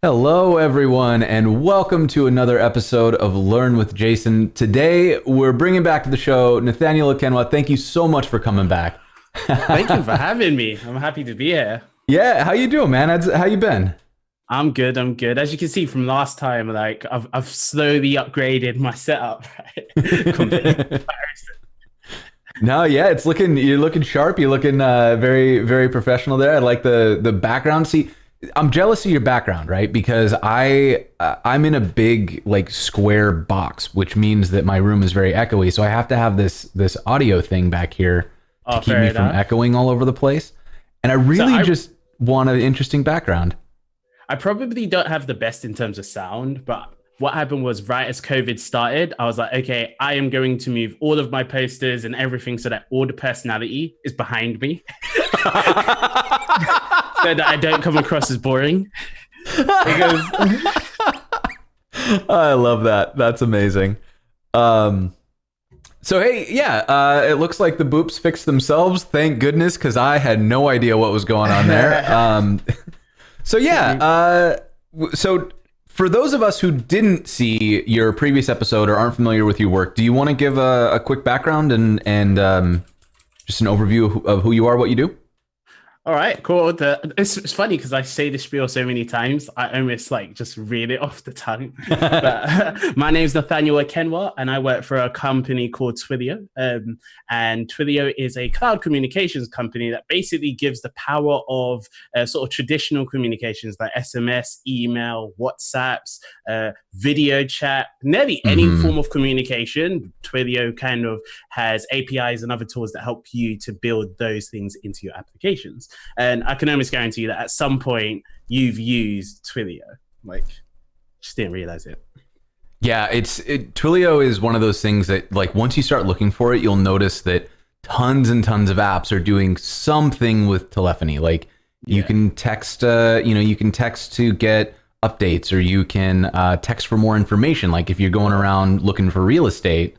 Hello, everyone, and welcome to another episode of Learn with Jason. Today, we're bringing back to the show Nathaniel Okenwa. Thank you so much for coming back. Thank you for having me. I'm happy to be here. Yeah, how you doing, man? How you been? I'm good. I'm good. As you can see from last time, like I've slowly upgraded my setup. Right? Complete comparison. No, yeah, you're looking sharp. You're looking very, very professional there. I like the background. See, I'm jealous of your background, right? Because I'm in a big like square box, which means that my room is very echoey. So I have to have this audio thing back here to Oh, keep fair me from enough. echoing all over the place. And I So really I just want an interesting background. I probably don't have the best in terms of sound, but what happened was right as COVID started, I was like, okay, I am going to move all of my posters and everything so that all the personality is behind me, so that I don't come across as boring. Because I love that. That's amazing. Um, so hey, yeah, it looks like the boops fixed themselves. Thank goodness, because I had no idea what was going on there. So yeah, so for those of us who didn't see your previous episode or aren't familiar with your work, do you want to give a quick background and just an overview of who you are, what you do? All right, cool. It's funny because I say this spiel so many times, I almost like just read it off the tongue. But my name is Nathaniel Okenwa, and I work for a company called Twilio. And Twilio is a cloud communications company that basically gives the power of sort of traditional communications like SMS, email, WhatsApps, video chat, nearly any Mm-hmm. form of communication. Twilio kind of has APIs and other tools that help you to build those things into your applications. And I can almost guarantee you that at some point you've used Twilio. Like, just didn't realize it. Yeah, Twilio is one of those things that like once you start looking for it, you'll notice that tons and tons of apps are doing something with telephony. Like you Yeah. can text, you can text to get updates, or you can text for more information. Like if you're going around looking for real estate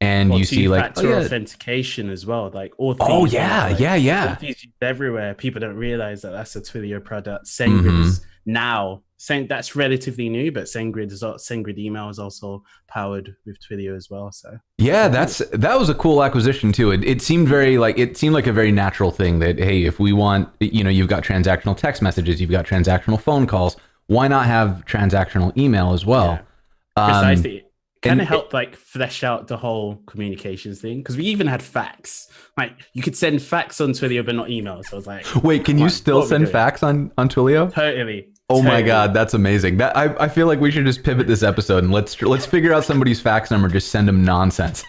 and Or you see like, oh two-factor yeah, authentication as well. Like all oh these are yeah, like yeah, all yeah. these used everywhere. People don't realize that that's a Twilio product. SendGrid Hmm. is now saying that's relatively new, but SendGrid email is also powered with Twilio as well. So Yeah, yeah, cool. that was a cool acquisition too. It seemed like a very natural thing that hey, if we want, you've got transactional text messages, you've got transactional phone calls, why not have transactional email as well? Yeah. Um, Precisely. Kind and of helped like flesh out the whole communications thing because we even had fax. Like you could send fax on Twilio but not email. So I was like, wait, can come you on, still what are we send doing? fax on Twilio? Totally, Oh my totally. God, that's amazing. That I feel like we should just pivot this episode and let's figure out somebody's fax number, just send them nonsense.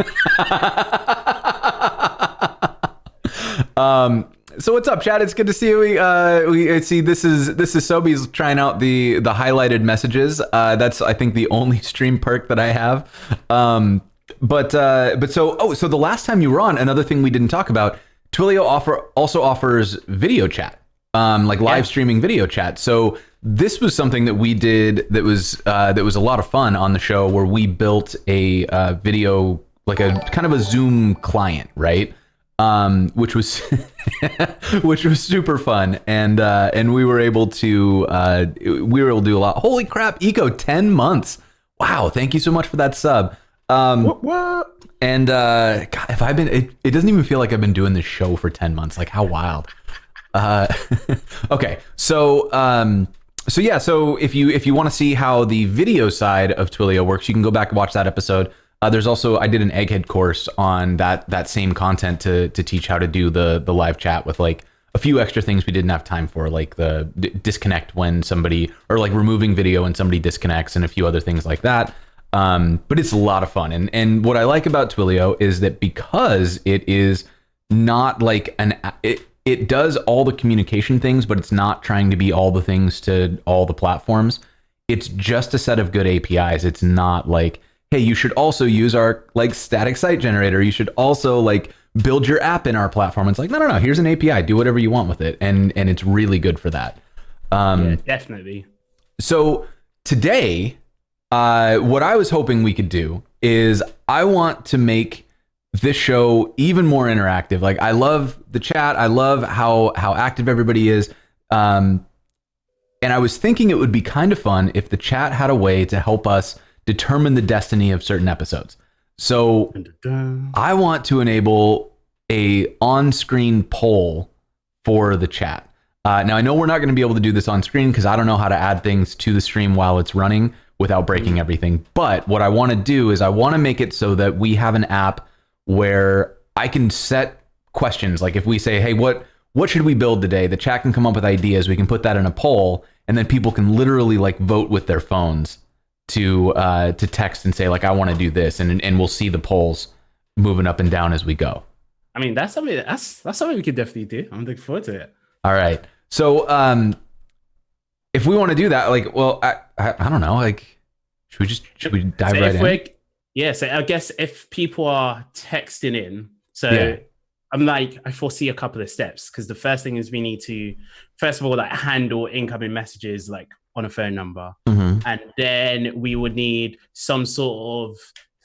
So what's up, Chad? It's good to see you. We see this is Sobi's trying out the highlighted messages. That's I think the only stream perk that I have. So the last time you were on, another thing we didn't talk about, Twilio also offers video chat, like live Yeah. streaming video chat. So this was something that we did that was a lot of fun on the show, where we built a video, like a kind of a Zoom client, right? Which was which was super fun, and we were able to do a lot. Holy crap, Eco 10 months! Wow, thank you so much for that sub. What? And God, if I've been, it doesn't even feel like I've been doing this show for 10 months. Like how wild. Uh, okay, so if you want to see how the video side of Twilio works, you can go back and watch that episode. There's also I did an Egghead course on that same content to teach how to do the live chat with like a few extra things we didn't have time for, like the disconnect when somebody, or like removing video when somebody disconnects, and a few other things like that. But it's a lot of fun, and what I like about Twilio is that because it is not like it does all the communication things, but it's not trying to be all the things to all the platforms. It's just a set of good APIs. It's not like, hey, you should also use our like static site generator. You should also like build your app in our platform. It's like, no. Here's an API. Do whatever you want with it, and it's really good for that. Yeah, definitely. So today, what I was hoping we could do is I want to make this show even more interactive. Like, I love the chat. I love how active everybody is. And I was thinking it would be kind of fun if the chat had a way to help us determine the destiny of certain episodes. So I want to enable a on-screen poll for the chat. Now, I know we're not going to be able to do this on screen because I don't know how to add things to the stream while it's running without breaking everything. But what I want to do is I want to make it so that we have an app where I can set questions. Like if we say, hey, what should we build today? The chat can come up with ideas. We can put that in a poll, and then people can literally like vote with their phones to text and say like, I want to do this, and we'll see the polls moving up and down as we go. I mean, that's something we could definitely do. I'm looking forward to it. All right. So if we want to do that, like, well, I don't know, like, should we dive right in? Yeah. So I guess if people are texting in, so I'm like, I foresee a couple of steps because the first thing is we need to, first of all, like handle incoming messages like on a phone number, and then we would need some sort of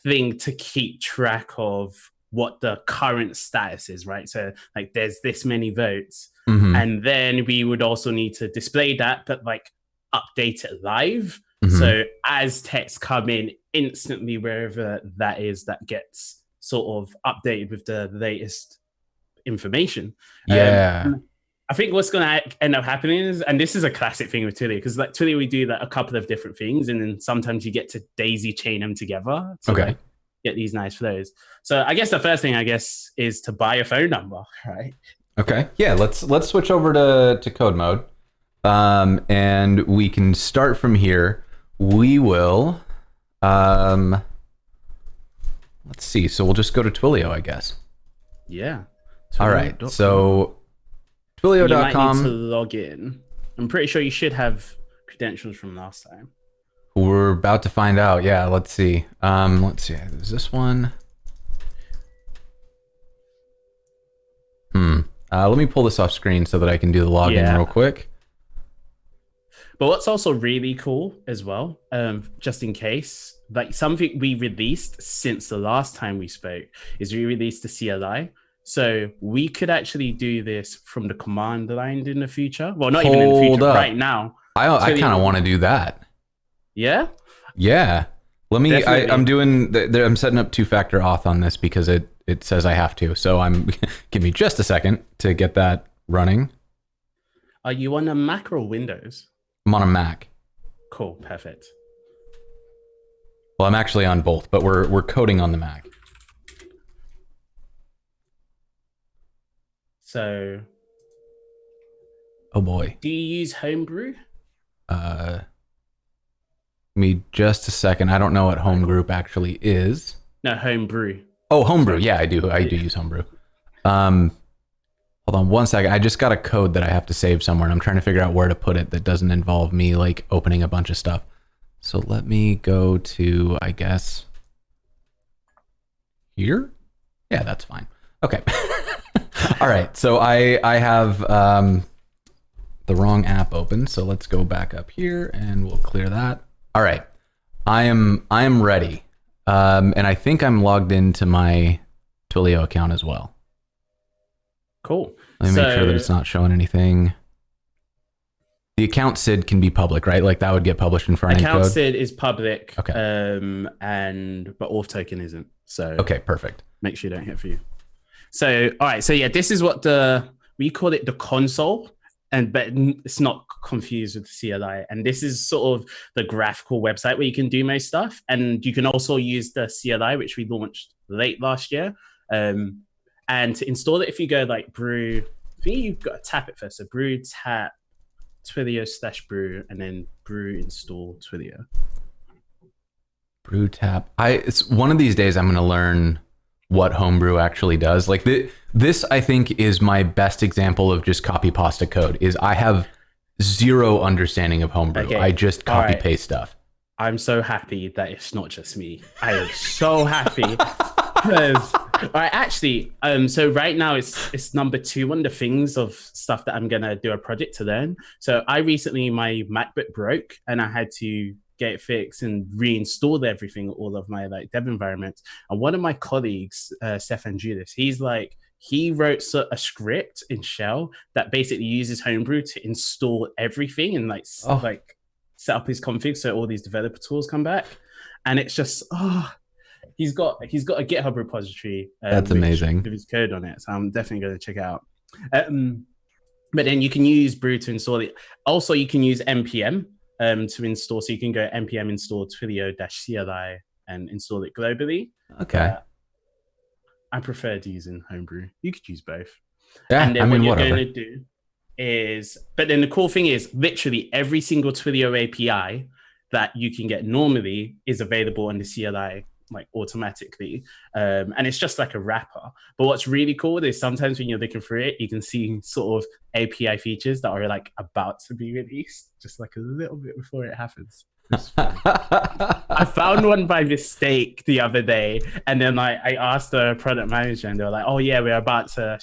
thing to keep track of what the current status is, right? So like, there's this many votes. And then we would also need to display that, but like update it live. So as texts come in instantly, wherever that is, that gets sort of updated with the latest information. Yeah. I think what's going to end up happening is, and this is a classic thing with Twilio, because like Twilio, we do like a couple of different things, and then sometimes you get to daisy chain them together to like, get these nice flows. So I guess the first thing, is to buy a phone number, right? Okay. Yeah, let's switch over to code mode. And we can start from here. We will let's see. So we'll just go to Twilio, I guess. Yeah. All right. So Twilio.com. You might need to log in. I'm pretty sure you should have credentials from last time. We're about to find out. Yeah, let's see. Let's see. Is this one? Let me pull this off screen so that I can do the login real quick. But what's also really cool as well, just in case, like something we released since the last time we spoke is we released the CLI. So we could actually do this from the command line in the future. Well, not even in the future, right now. I kind of want to do that. Yeah? Yeah. Let me, I'm setting up two-factor auth on this because it says I have to. So give me just a second to get that running. Are you on a Mac or Windows? I'm on a Mac. Cool, perfect. Well, I'm actually on both, but we're coding on the Mac. So, oh boy. Do you use Homebrew? Give me just a second. I don't know what home group actually is. No, Homebrew. Oh, Homebrew. Yeah, I do. I do use Homebrew. Hold on one second. I just got a code that I have to save somewhere, and I'm trying to figure out where to put it that doesn't involve me like opening a bunch of stuff. So let me go to, I guess, here. Yeah, that's fine. Okay. All right. So I have the wrong app open. So let's go back up here and we'll clear that. All right. I am ready. And I think I'm logged into my Twilio account as well. Cool. Let me make sure that it's not showing anything. The account SID can be public, right? Like that would get published in front end code. Account SID is public. Okay. But auth token isn't. So okay, perfect. Make sure you don't hit for you. So all right. So yeah, this is what we call it the console, but it's not confused with the CLI. And this is sort of the graphical website where you can do most stuff. And you can also use the CLI, which we launched late last year. And to install it, if you go like brew, I think you've got to tap it first. So brew tap Twilio/brew and then brew install Twilio. Brew tap. It's one of these days I'm going to learn what Homebrew actually does. Like this, I think, is my best example of just copy pasta code. Is I have zero understanding of Homebrew. Okay. I just copy paste stuff. I'm so happy that it's not just me. I am so happy because actually, so right now it's number 2 on the things of stuff that I'm gonna do a project to learn. So my MacBook broke and I had to get it fixed and reinstall everything, all of my like dev environments. And one of my colleagues, Stefan Judas, he's like, he wrote a script in Shell that basically uses Homebrew to install everything and Oh, like set up his config so all these developer tools come back. And it's just he's got a GitHub repository that's which amazing. with his code on it. So I'm definitely going to check it out. But then you can use Brew to install it. Also, you can use npm to install. So you can go npm install Twilio-CLI and install it globally. Okay. I preferred using Homebrew. You could use both. Yeah, And then I mean, what you're whatever. going to do is, but then the cool thing is literally every single Twilio API that you can get normally is available on the CLI like automatically. And it's just like a wrapper. But what's really cool is sometimes when you're looking through it, you can see sort of API features that are like about to be released, just like a little bit before it happens. I found one by mistake the other day, and then I asked the product manager, and they were like, "Oh yeah, we're about to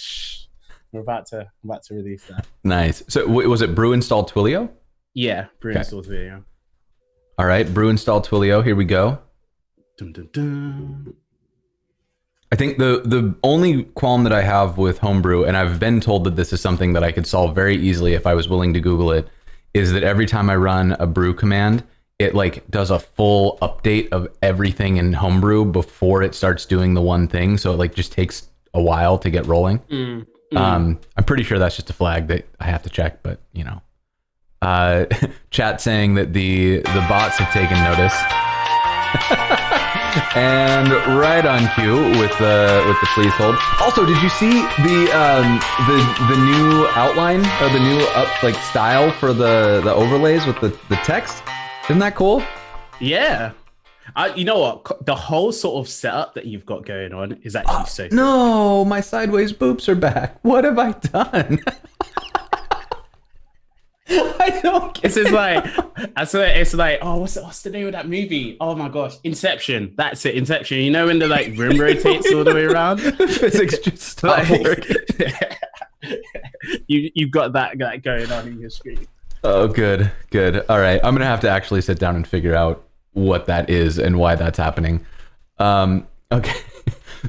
release that." Nice. So was it brew install Twilio? Yeah, Brew Okay. install video. All right, brew install Twilio. Here we go. Dun, dun, dun. I think the only qualm that I have with Homebrew, and I've been told that this is something that I could solve very easily if I was willing to Google it, is that every time I run a brew command, it like does a full update of everything in Homebrew before it starts doing the one thing. So it like just takes a while to get rolling. I'm pretty sure that's just a flag that I have to check, but you know. Chat saying that the bots have taken notice. And right on cue with the please hold. Also, did you see the new outline or the new like style for the overlays with the text? Isn't that cool? Yeah. You know what? The whole sort of setup that you've got going on is actually so cool. No, my sideways boobs are back. What have I done? I don't get This is like, I swear, it's like, oh, what's the name of that movie? Oh my gosh, Inception. That's it, Inception. You know when the like room rotates all the way around? the physics just stop working. You've got that going on in your screen. Oh, good. All right, I'm gonna have to actually sit down and figure out what that is and why that's happening. Okay.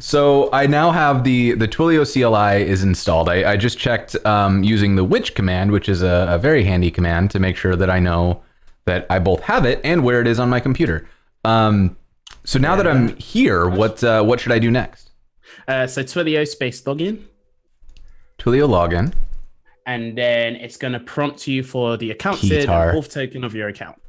So I now have the Twilio CLI is installed. I just checked using the which command, which is a very handy command to make sure that I know that I both have it and where it is on my computer. So now that I'm here, what should I do next? So Twilio space login. Twilio login. And then it's going to prompt you for the account Keytar. SID and fourth token of your account.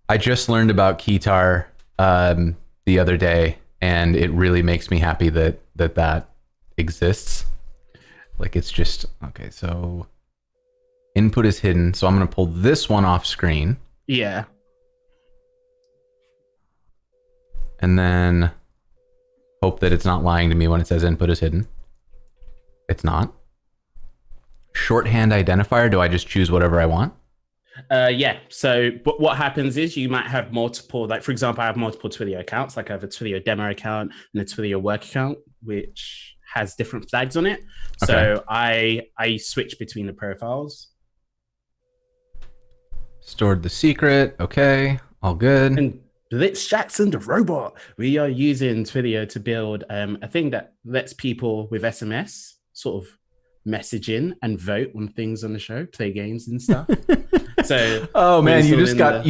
I just learned about Keytar the other day, and it really makes me happy that exists. Like it's just, okay, so input is hidden. So I'm going to pull this one off screen. Yeah. And then hope that it's not lying to me when it says input is hidden. It's not. Shorthand identifier, do I just choose whatever I want? Yeah. So what happens is you might have multiple, like for example, I have multiple Twilio accounts. Like I have a Twilio demo account and a Twilio work account, which has different flags on it. Okay. So I switch between the profiles. Stored the secret. Okay, all good. And Blitz Jackson, the robot. We are using Twilio to build a thing that lets people with SMS sort of message in and vote on things on the show, play games and stuff. So oh man, you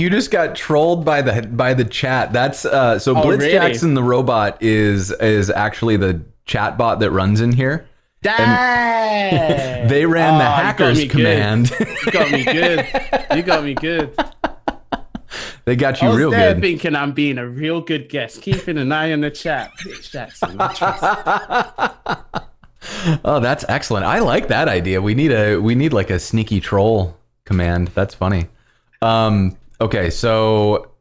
just got trolled by the chat. That's so Blitz really? Jackson the robot is actually the chat bot that runs in here. Dang! They ran the hackers command. You got me good. You got me good. They got you real there good. thinking I'm being a real good guest, keeping an eye on the chat. Blitz Jackson. Oh, that's excellent. I like that idea. We need like a sneaky troll command. That's funny. Okay, so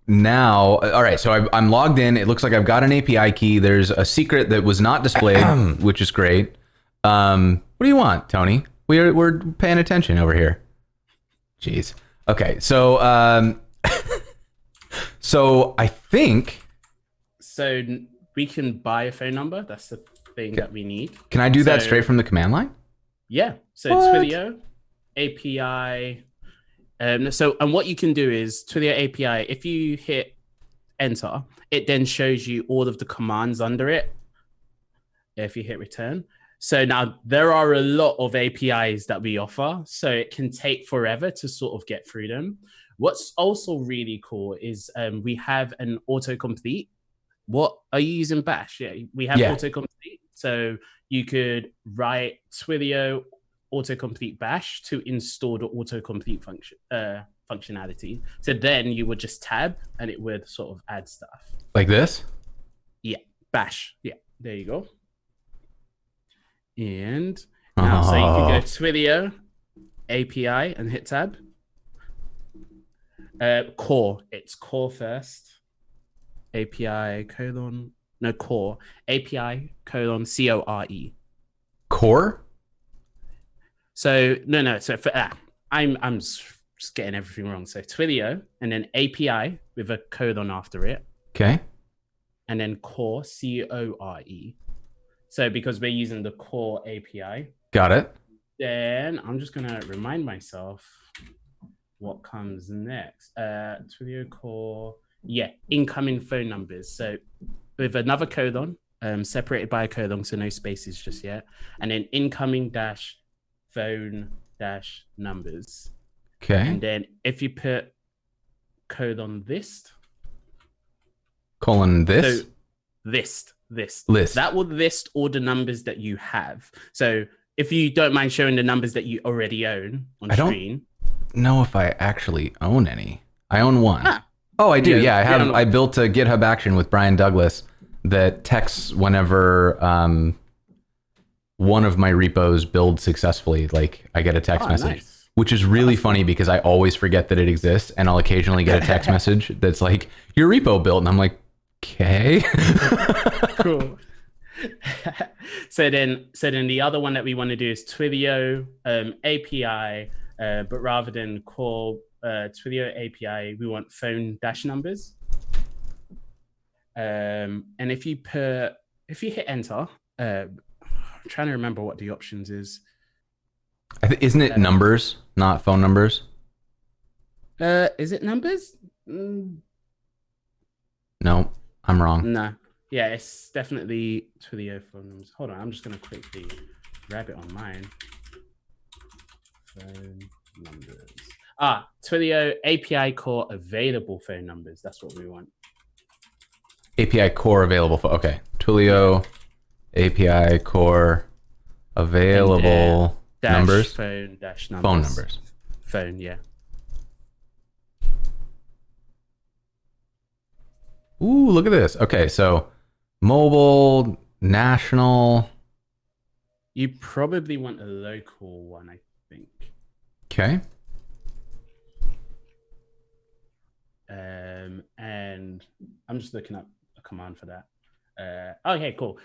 now, all right, so I'm logged in. It looks like I've got an API key. There's a secret that was not displayed, which is great. What do you want, Tony? We're paying attention over here. Jeez. Okay, so so I think. So we can buy a phone number. That's the thing that we need. Can I do that straight from the command line? Yeah. So What? Twilio API. And what you can do is Twilio API. If you hit enter, it then shows you all of the commands under it. If you hit return, So now there are a lot of APIs that we offer, so it can take forever to sort of get through them. What's also really cool is we have an autocomplete. What are you using Bash? Yeah, we have Yeah. autocomplete. So you could write Twilio autocomplete Bash to install the autocomplete functionality. So then you would just tab and it would sort of add stuff. Like this? Yeah, Bash. Yeah, there you go. And now, so you can go Twilio API and hit tab. Core, it's core first. API colon, no core, API colon CORE. Core? So, no. So for I'm just getting everything wrong. So Twilio and then API with a colon after it. Okay. And then core, CORE. So because we're using the core API. Got it. Then I'm just going to remind myself what comes next. Twilio core, incoming phone numbers. So with another colon, separated by a colon, so no spaces just yet. And then incoming dash phone dash numbers. Okay. And then if you put colon list. Colon this? So list. List. That will list all the numbers that you have. So if you don't mind showing the numbers that you already own on screen. Know if I actually own any. I own one. Oh, I do. Yeah, I have. I built a GitHub action with Brian Douglas that texts whenever one of my repos builds successfully. Like I get a text message, which is really funny because I always forget that it exists, and I'll occasionally get a text message that's like your repo built, and I'm like, okay. Cool. So then the other one that we want to do is Twilio API, but rather than call Twilio API, we want phone dash numbers. And if you hit enter, I'm trying to remember what the options is. Isn't it numbers, not phone numbers? Is it numbers? No, I'm wrong. No. Yeah, it's definitely Twilio phone numbers. Hold on, I'm just going to quickly grab it on mine. Phone numbers. Twilio API core available phone numbers. That's what we want. API core available. Okay. Twilio API core available numbers. Phone dash numbers. Phone numbers. Phone, yeah. Ooh, look at this. Okay, so mobile, national. You probably want a local one, I think. Okay. And I'm just looking up a command for that. Okay, cool.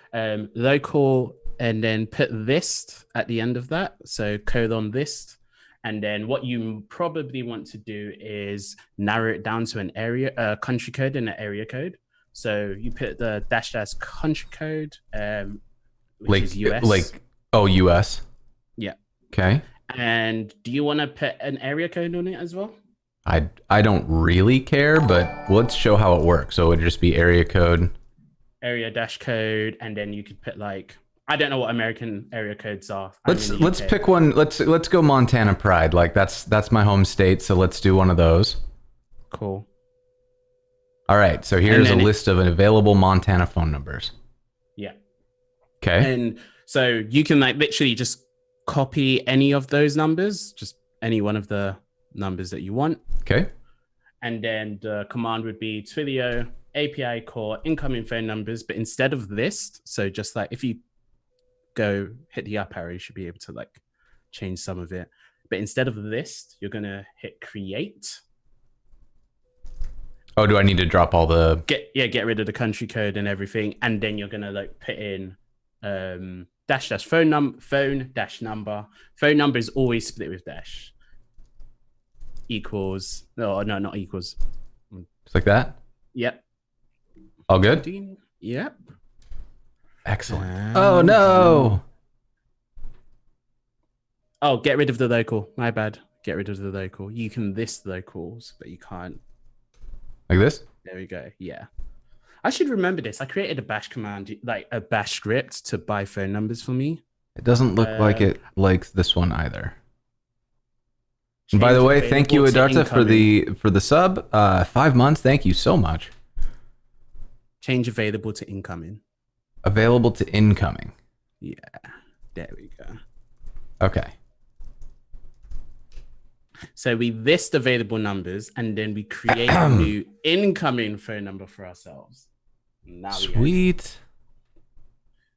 Local, and then put list at the end of that. So colon list. And then what you probably want to do is narrow it down to an area, country code and an area code. So you put the dash country code, which is US. US. Yeah. Okay. And do you want to put an area code on it as well? I don't really care, but let's show how it works. So it would just be area code. Area dash code, and then you could put like, I don't know what American area codes are. Let's pick one. Let's go Montana Pride. Like that's my home state, so let's do one of those. Cool. All right, so here's a list of available Montana phone numbers. Yeah. Okay. And so you can like literally just copy any of those numbers, just any one of the numbers that you want. Okay. And then the command would be Twilio API core incoming phone numbers, but instead of list, so just like if you go hit the up arrow, you should be able to like change some of it. But instead of list, you're gonna hit create. Oh, do I need to drop all the get rid of the country code and everything, and then you're gonna like put in dash phone dash number. Phone number is always split with dash. Equals no, not equals. Just like that? Yep. All good? Yep. Excellent. Oh no. Oh, get rid of the local. My bad. Get rid of the local. You can list locals, but you can't. Like this? There we go. Yeah. I should remember this. I created a bash command, like a bash script to buy phone numbers for me. It doesn't look like Uh, it likes this one either. And by the Change way, thank you, available to Adarta, incoming. for the sub. 5 months. Thank you so much. Change available to incoming. Available to incoming. Yeah, there we go. Okay. So we list available numbers and then we create a new incoming phone number for ourselves. Now we go. Sweet.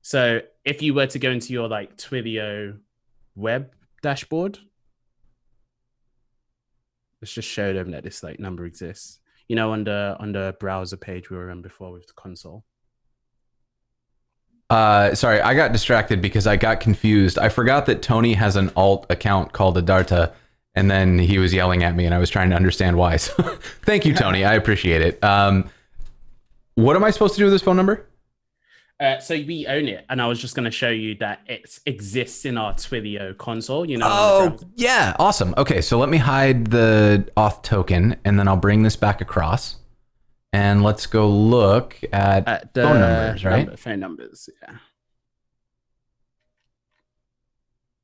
So if you were to go into your like Twilio web dashboard, let's just show them that this like number exists. You know, on the browser page we were on before with the console. Sorry, I got distracted because I got confused. I forgot that Tony has an alt account called Adarta, and then he was yelling at me, and I was trying to understand why. So, thank you, Tony. I appreciate it. What am I supposed to do with this phone number? So we own it, and I was just going to show you that it exists in our Twilio console. You know. Oh, yeah, awesome. Okay, so let me hide the auth token, and then I'll bring this back across, and let's go look at the phone numbers, right? phone numbers, yeah.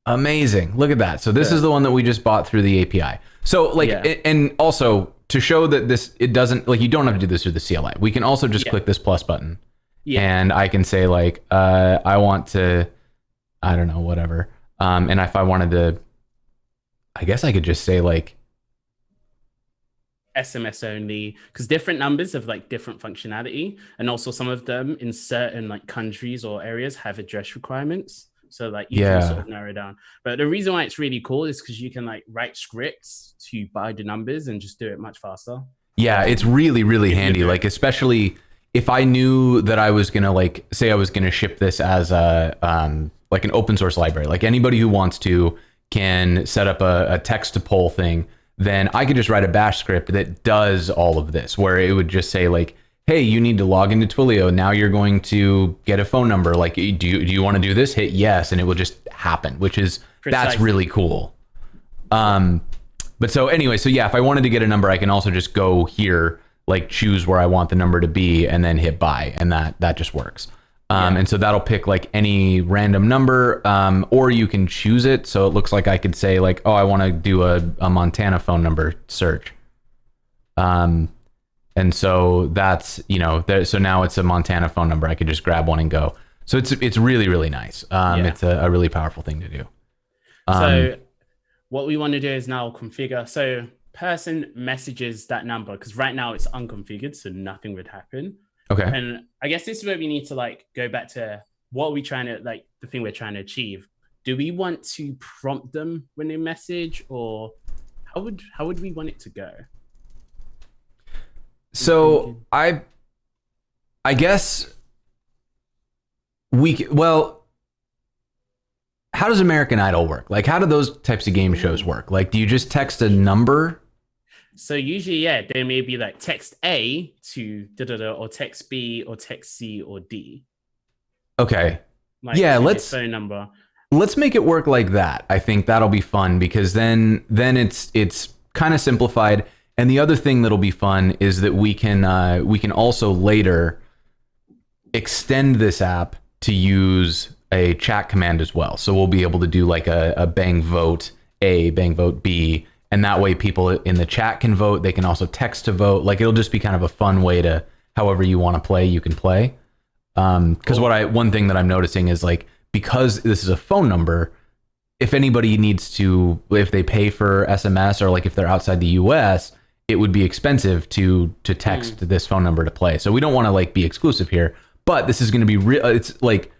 Amazing. Look at that. So this is the one that we just bought through the API. So like, and also to show that it doesn't, like, you don't have to do this through the CLI. We can also just click this plus button. Yeah. And I can say like, I want to, I don't know, whatever. And if I wanted to, I guess I could just say like SMS only, because different numbers have like different functionality, and also some of them in certain like countries or areas have address requirements. So like you can sort of narrow down. But the reason why it's really cool is because you can like write scripts to buy the numbers and just do it much faster. Yeah, it's really, really handy. Like, especially if I knew that I was gonna like say I was gonna ship this as a like an open source library. Like anybody who wants to can set up a text to poll thing. Then I could just write a bash script that does all of this, where it would just say like, hey, you need to log into Twilio. Now you're going to get a phone number. Like, do you want to do this? Hit yes, and it will just happen, which is that's really cool. But so anyway, so yeah, if I wanted to get a number, I can also just go here, like choose where I want the number to be, and then hit buy, and that just works. And so that'll pick like any random number, or you can choose it. So it looks like I could say like, oh, I want to do a Montana phone number search. And so that's, you know, so now it's a Montana phone number. I could just grab one and go. So it's really, really nice. It's a really powerful thing to do. So what we want to do is now configure. So person messages that number, because right now it's unconfigured, so nothing would happen. Okay. And I guess this is where we need to like go back to what are we trying to, like, the thing we're trying to achieve. Do we want to prompt them when they message, or how would we want it to go? So I guess how does American Idol work? Like, how do those types of game shows work? Like, do you just text a number? So usually, yeah, there may be like text A to or text B or text C or D. Okay. Like, yeah, phone number. Let's make it work like that. I think that'll be fun, because then it's kind of simplified. And the other thing that'll be fun is that we can also later extend this app to use a chat command as well. So we'll be able to do like a bang vote A, bang vote B. And that way people in the chat can vote. They can also text to vote. Like, it'll just be kind of a fun way to, however you want to play, you can play. Because one thing that I'm noticing is like, because this is a phone number, if anybody needs to, if they pay for SMS, or like if they're outside the US, it would be expensive to text this phone number to play. So we don't want to like be exclusive here, but this is going to be real. It's like,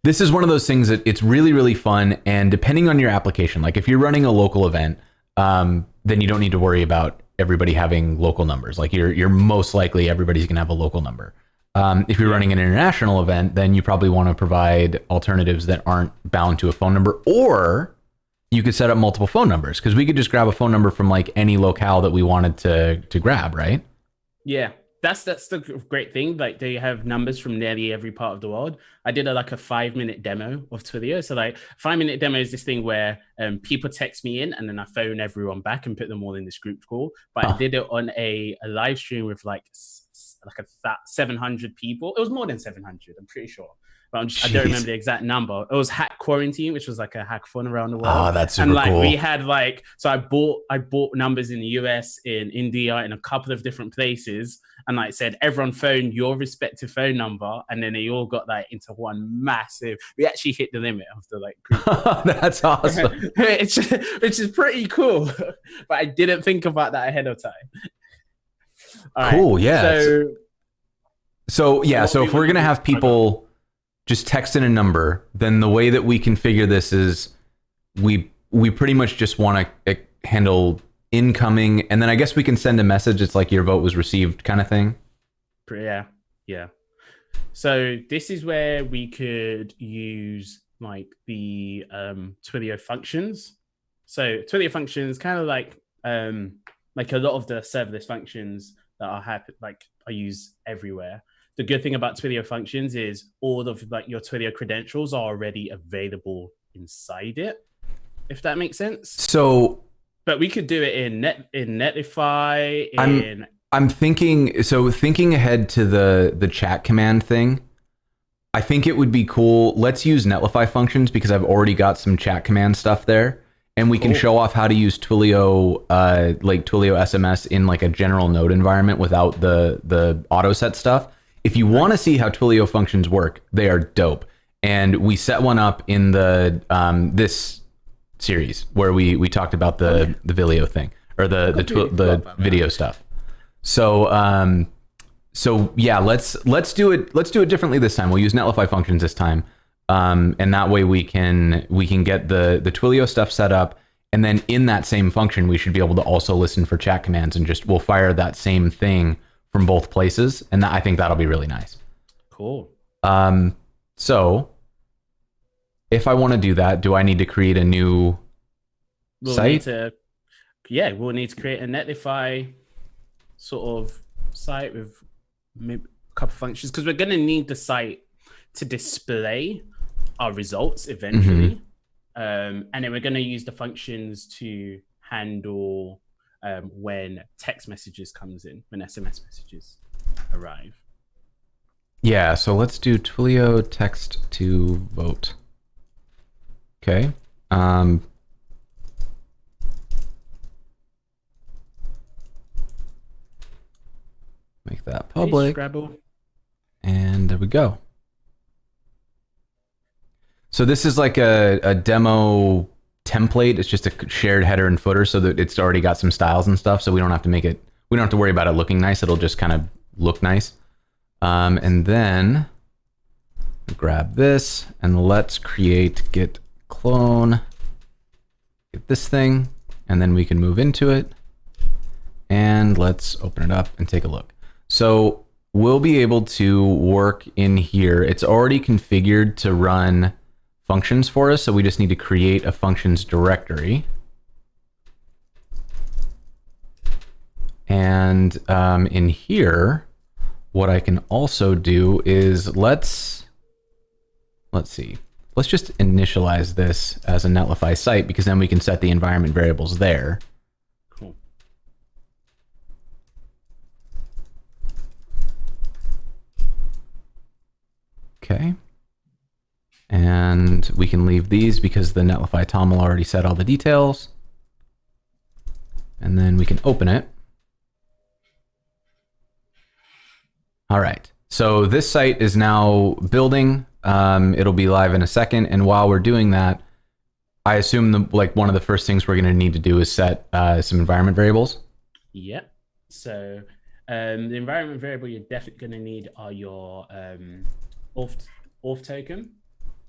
this is one of those things that it's really, really fun. And depending on your application, like if you're running a local event, then you don't need to worry about everybody having local numbers. Like you're most likely everybody's gonna have a local number. If you're running an international event, then you probably want to provide alternatives that aren't bound to a phone number, or you could set up multiple phone numbers, because we could just grab a phone number from like any locale that we wanted to grab, right? Yeah. That's the great thing. Like, they have numbers from nearly every part of the world. I did like a 5-minute demo of Twilio. So like 5-minute demo is this thing where people text me in, and then I phone everyone back and put them all in this group call. But I did it on a live stream with like 700 people. It was more than 700, I'm pretty sure. but I don't remember Jeez. the exact number. It was Hack Quarantine, which was like a hackathon around the world. Oh, that's And super like cool. we had like, so I bought numbers in the US, in India, in a couple of different places, and like said, everyone phoned your respective phone number, and then they all got like into one massive. We actually hit the limit of the like group. That's awesome. which is pretty cool, but I didn't think about that ahead of time. All right, Cool. Yeah. So yeah. what So we if we're would gonna do- have people just text in a number, then the way that we configure this is we pretty much just want to handle incoming, and then I guess we can send a message. It's like your vote was received kind of thing. Yeah, yeah. So this is where we could use like the Twilio functions. So Twilio functions kind of like a lot of the serverless functions that I use everywhere. The good thing about Twilio functions is all of like your Twilio credentials are already available inside it, if that makes sense. So But we could do it in Netlify, I'm thinking ahead to the chat command thing. I think it would be cool. Let's use Netlify functions because I've already got some chat command stuff there, and we can show off how to use Twilio, like Twilio SMS in like a general node environment without the auto set stuff. If you want to see how Twilio functions work, they are dope, and we set one up in the this series where we talked about the video thing or the video stuff. So yeah, let's do it differently this time. We'll use Netlify functions this time, and that way we can get the Twilio stuff set up, and then in that same function we should be able to also listen for chat commands, and we'll fire that same thing from both places, and I think that'll be really nice. Cool. So if I want to do that, do I need to create a new site? We'll need to create a Netlify sort of site with maybe a couple functions because we're going to need the site to display our results eventually. And then we're going to use the functions to handle when text messages comes in, when SMS messages arrive. Yeah, so let's do Twilio text to vote. Okay. Make that public. Hey, Scrabble. And there we go. So this is like a demo template. It's just a shared header and footer so that it's already got some styles and stuff. So we don't have to worry about it looking nice. It'll just kind of look nice. And then grab this and let's create git clone. Get this thing, and then we can move into it. And let's open it up and take a look. So we'll be able to work in here. It's already configured to run functions for us, so we just need to create a functions directory. And in here, what I can also do is let's see. Let's just initialize this as a Netlify site because then we can set the environment variables there. Cool. Okay. And we can leave these because the Netlify Tom will already set all the details. And then we can open it. All right. So this site is now building. It'll be live in a second. And while we're doing that, I assume one of the first things we're going to need to do is set some environment variables. Yep. So the environment variable you're definitely going to need are your auth token.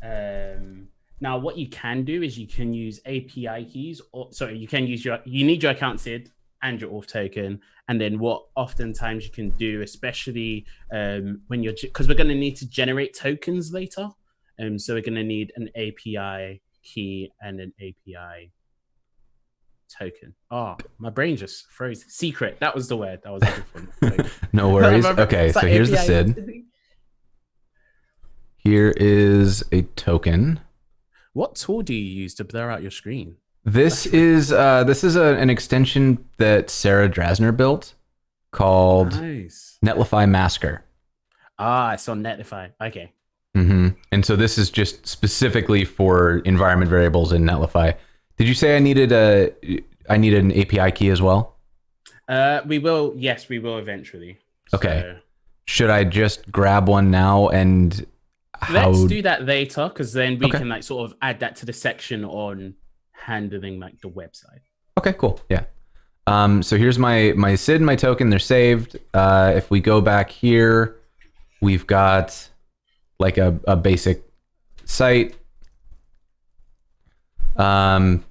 Now, what you can do is you can use API keys, you need your account SID and your auth token. And then what oftentimes you can do, especially because we're going to need to generate tokens later. So we're going to need an API key and an API token. Oh, my brain just froze. Secret. That was the word. That was looking for. No worries. Okay, so here's the SID. Here is a token. What tool do you use to blur out your screen? This is an extension that Sarah Drasner built called Netlify Masker. Ah, it's on Netlify. Okay. And so this is just specifically for environment variables in Netlify. Did you say I needed an API key as well? We will. Yes, we will eventually. Okay. So Should I just grab one now and let's do that later, because then we Okay. can like sort of add that to the section on handling like the website. Okay, cool. Yeah. So here's my SID and my token. They're saved. If we go back here, we've got like a basic site. And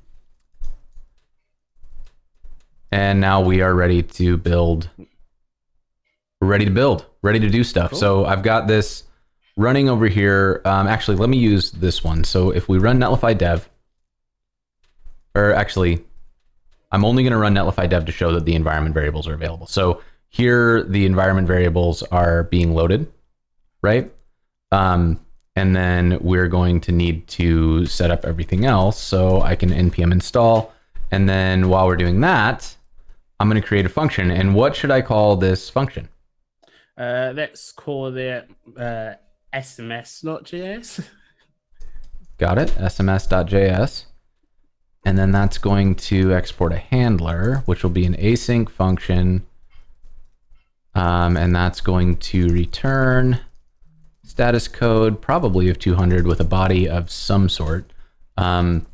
now we are ready to build. We're ready to build, ready to do stuff. Cool. So I've got this running over here. Actually, let me use this one. So if we run Netlify dev, or actually, I'm only going to run Netlify dev to show that the environment variables are available. So here, the environment variables are being loaded, right? And then we're going to need to set up everything else. So I can npm install. And then while we're doing that, I'm going to create a function. And what should I call this function? Let's call it SMS.js. Got it. sms.js. And then that's going to export a handler, which will be an async function. And that's going to return status code, probably of 200 with a body of some sort. And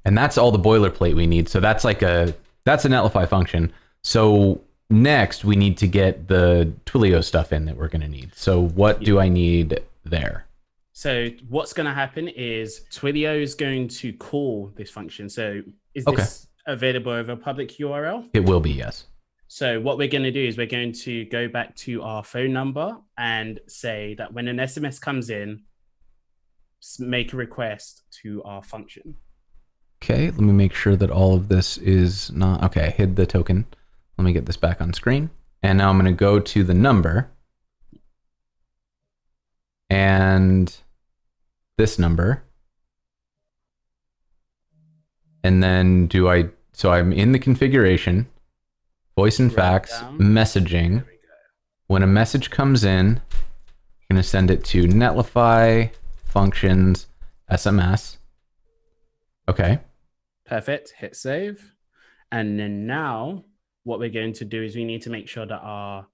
that's all the boilerplate we need. So that's that's a Netlify function. So next we need to get the Twilio stuff in that we're going to need. So what do I need there? So what's going to happen is Twilio is going to call this function. So is this available over a public URL? It will be, yes. So what we're going to do is we're going to go back to our phone number and say that when an SMS comes in, make a request to our function. Okay, let me make sure that all of this is not... Okay, I hid the token. Let me get this back on screen. And now I'm going to go to the number. And this number. And then so I'm in the configuration, voice and fax, messaging. When a message comes in, I'm going to send it to Netlify, functions, SMS. Okay. Perfect. Hit save. And then now what we're going to do is we need to make sure that our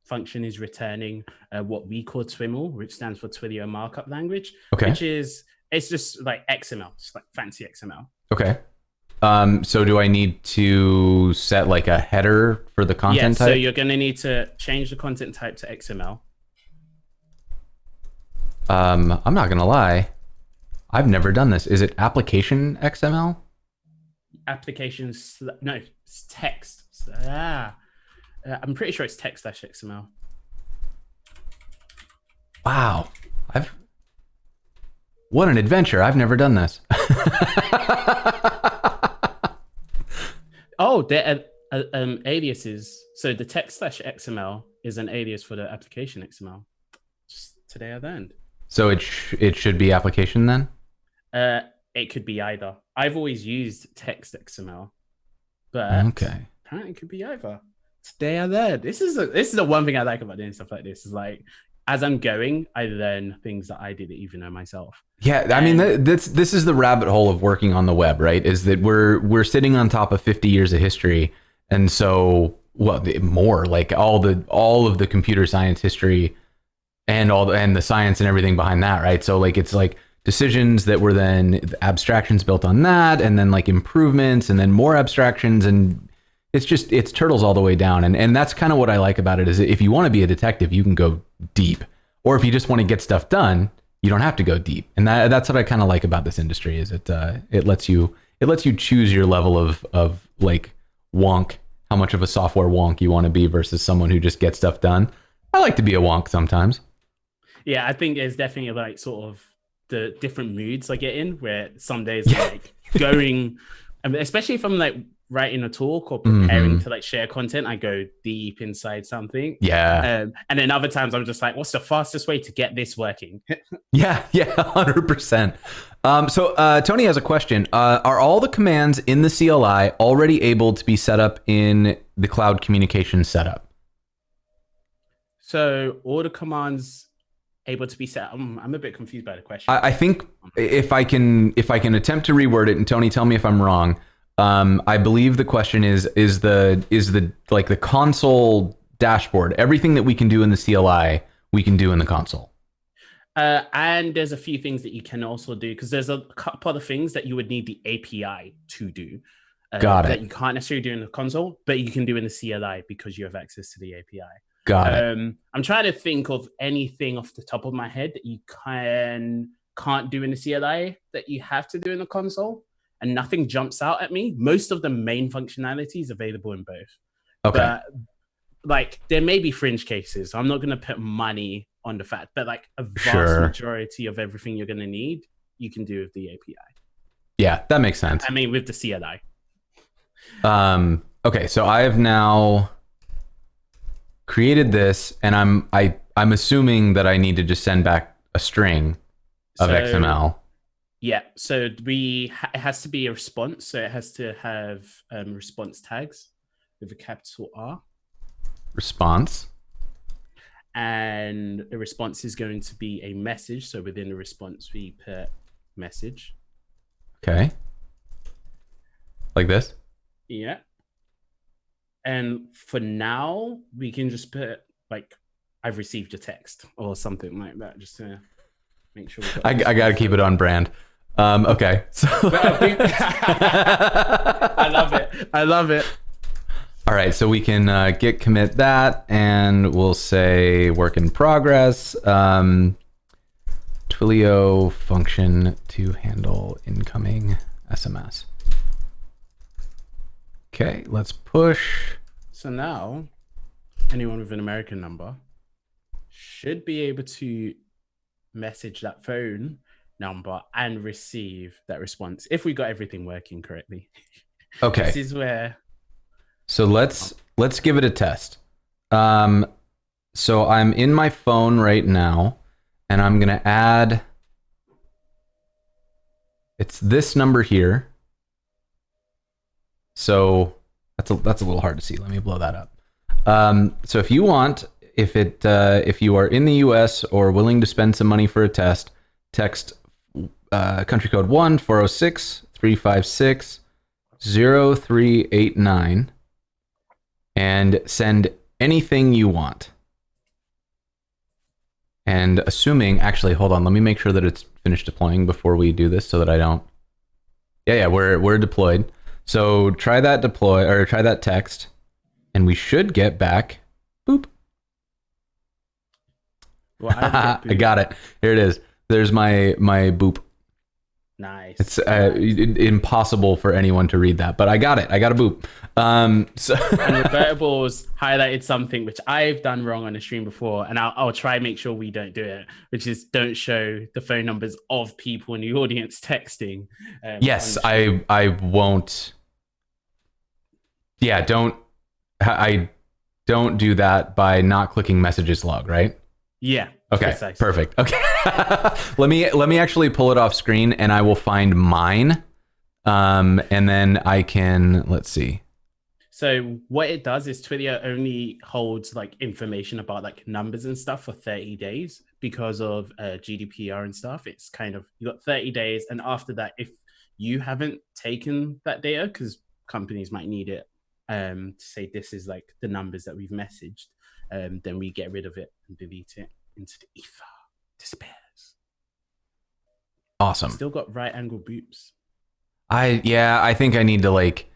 function is returning what we call TWIML, which stands for Twilio Markup Language, which is, it's just like XML, just like fancy XML. Okay. So do I need to set like a header for the content type? So you're going to need to change the content type to XML. I'm not going to lie. I've never done this. Is it application XML? Applications, no, it's text. I'm pretty sure it's text/XML. Wow. What an adventure. I've never done this. Oh, there are aliases. So the text/XML is an alias for the application XML. Just today I learned. So it should be application then? It could be either. I've always used text XML, but apparently it could be either. Today I learned. This is the one thing I like about doing stuff like this. Is like as I'm going, I learn things that I didn't even know myself. Yeah, I mean, this is the rabbit hole of working on the web, right? Is that we're sitting on top of 50 years of history, and so more like all of the computer science history, and the science and everything behind that, right? So like it's like decisions that were then abstractions built on that, and then like improvements, and then more abstractions, and it's turtles all the way down. And that's kind of what I like about it, is if you want to be a detective, you can go deep, or if you just want to get stuff done, you don't have to go deep. And that's what I kind of like about this industry, is it lets you choose your level of like wonk, how much of a software wonk you want to be versus someone who just gets stuff done. I like to be a wonk sometimes. Yeah, I think there's definitely like sort of the different moods I get in, where some days like going, especially if I'm like writing a talk or preparing to like share content, I go deep inside something. Yeah. And then other times I'm just like, what's the fastest way to get this working? Yeah, 100%. So Tony has a question. Are all the commands in the CLI already able to be set up in the cloud communication setup? So all the commands able to be set? I'm a bit confused by the question. I think if I can attempt to reword it, and Tony, tell me if I'm wrong. I believe the question is the like the console dashboard, everything that we can do in the CLI, we can do in the console. And there's a few things that you can also do, because there's a couple of things that you would need the API to do. Got it. That you can't necessarily do in the console, but you can do in the CLI because you have access to the API. Got it. I'm trying to think of anything off the top of my head that you can't do in the CLI that you have to do in the console, and nothing jumps out at me. Most of the main functionality is available in both. Okay. But like there may be fringe cases. I'm not going to put money on the fact, but like a vast majority of everything you're going to need, you can do with the API. Yeah, that makes sense. I mean, with the CLI. Okay, so I have now created this, and I'm assuming that I need to just send back a string of XML. Yeah, so it has to be a response, so it has to have response tags with a capital R. Response. And a response is going to be a message, so within the response we put message. Okay. Like this? Yeah. And for now, we can just put like, I've received a text or something like that, just to make sure. I got to keep it on brand. Okay. So I love it. I love it. All right. So we can git commit that, and we'll say work in progress. Twilio function to handle incoming SMS. Okay, let's push. So now, anyone with an American number should be able to message that phone number and receive that response if we got everything working correctly. Okay. This is where. So let's give it a test. So I'm in my phone right now, and I'm gonna add. It's this number here. So that's a little hard to see. Let me blow that up. So if you want, if you are in the US or willing to spend some money for a test, text country code 1-406-356-0389 and send anything you want. And assuming, actually, hold on, let me make sure that it's finished deploying before we do this so that I don't. Yeah, we're deployed. So try that deploy, or try that text, and we should get back. Boop. Well, I got it. Here it is. There's my boop. Nice. It's impossible for anyone to read that, but I got it. I got a boop. So and Robertable's highlighted something which I've done wrong on the stream before, and I'll try and make sure we don't do it, which is don't show the phone numbers of people in the audience texting. Yes, I won't. Yeah, I don't do that by not clicking messages log, right? Yeah. Okay. Precisely. Perfect. Okay. let me actually pull it off screen, and I will find mine. And then I can, let's see. So what it does is Twilio only holds like information about like numbers and stuff for 30 days because of GDPR and stuff. It's kind of, you got 30 days. And after that, if you haven't taken that data, because companies might need it to say this is like the numbers that we've messaged, then we get rid of it and delete it into the ether. Despairs. Awesome. Still got right angle boops. I think I need to like,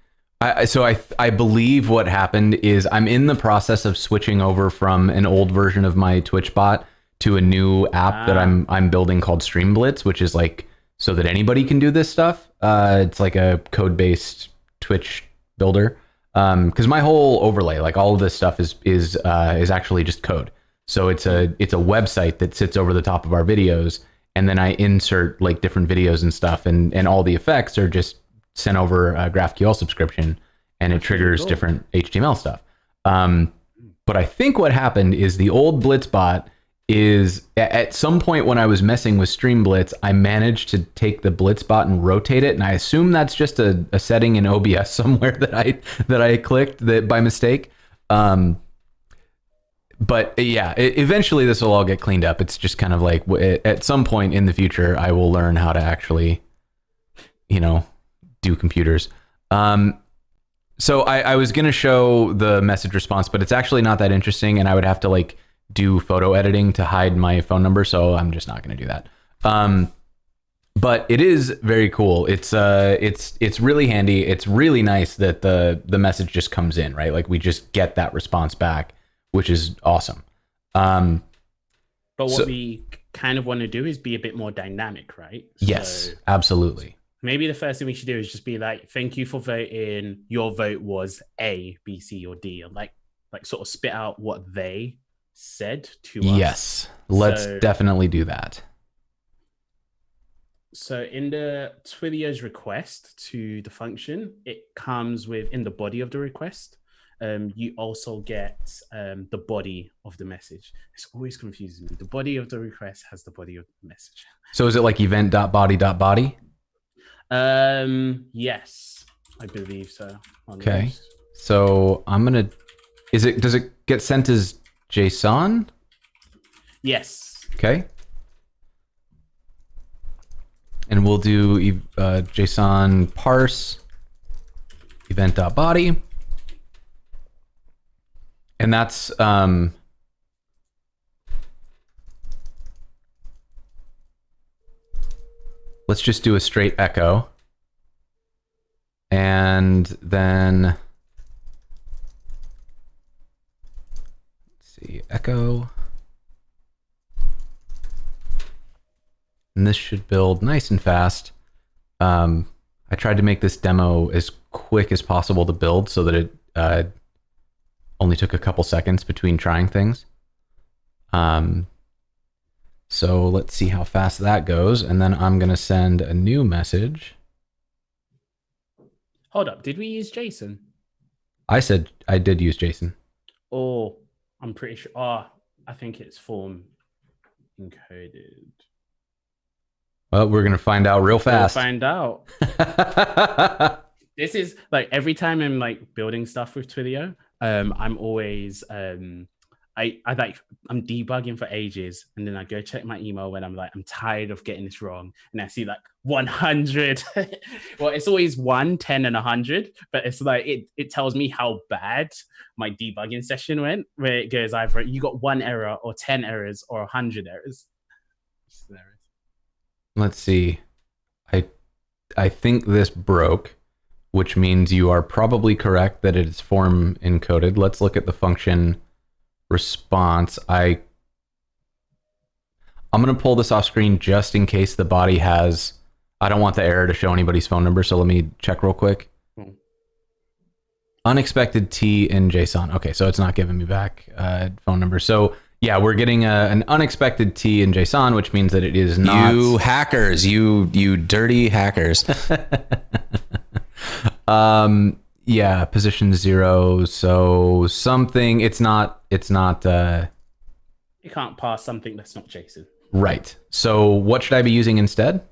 I believe what happened is I'm in the process of switching over from an old version of my Twitch bot to a new app that I'm building called Streamblitz, which is like so that anybody can do this stuff. It's like a code-based Twitch builder. Because my whole overlay, like all of this stuff is actually just code. So it's a website that sits over the top of our videos, and then I insert like different videos and stuff, and all the effects are just sent over a GraphQL subscription, and it triggers different HTML stuff. But I think what happened is the old Blitzbot is at some point when I was messing with Streamblitz, I managed to take the Blitzbot and rotate it, and I assume that's just a setting in OBS somewhere that I clicked that by mistake. but yeah, eventually this will all get cleaned up. It's just kind of like at some point in the future, I will learn how to actually, do computers. So I was going to show the message response, but it's actually not that interesting. And I would have to like do photo editing to hide my phone number. So I'm just not going to do that. But it is very cool. It's really handy. It's really nice that the message just comes in, right? Like we just get that response back, which is awesome. But what we kind of want to do is be a bit more dynamic, right? Yes, absolutely. Maybe the first thing we should do is just be like, thank you for voting. Your vote was A, B, C, or D. And like sort of spit out what they said to us. Yes, let's definitely do that. So in the Twilio's request to the function, it comes with, in the body of the request, you also get the body of the message. It's always confuses me. The body of the request has the body of the message. So is it like event.body.body? Yes, I believe so. Okay. So does it get sent as JSON? Yes. Okay. And we'll do JSON parse event.body. And that's let's just do a straight echo. And then let's see, echo. And this should build nice and fast. I tried to make this demo as quick as possible to build so that it only took a couple seconds between trying things. So let's see how fast that goes. And then I'm going to send a new message. Hold up. Did we use JSON? I said I did use JSON. Oh, I'm pretty sure. Oh, I think it's form encoded. Well, we're going to find out real fast. We'll find out. This is like every time I'm like building stuff with Twilio, I'm always I'm debugging for ages, and then I go check my email when I'm tired of getting this wrong, and I see like 100. Well, it's always 1, 10, and 100, but it's like it tells me how bad my debugging session went, where it goes either you got 1 error or 10 errors or 100 errors. Let's see. I think this broke, which means you are probably correct that it is form encoded. Let's look at the function response. I'm going to pull this off screen just in case the body has, I don't want the error to show anybody's phone number. So let me check real quick. Unexpected T in JSON. Okay. So it's not giving me back phone number. So yeah, we're getting an unexpected T in JSON, which means that it is not. You hackers, you dirty hackers. Yeah, position 0. So something, it's not. You can't pass something that's not JSON. Right. So what should I be using instead?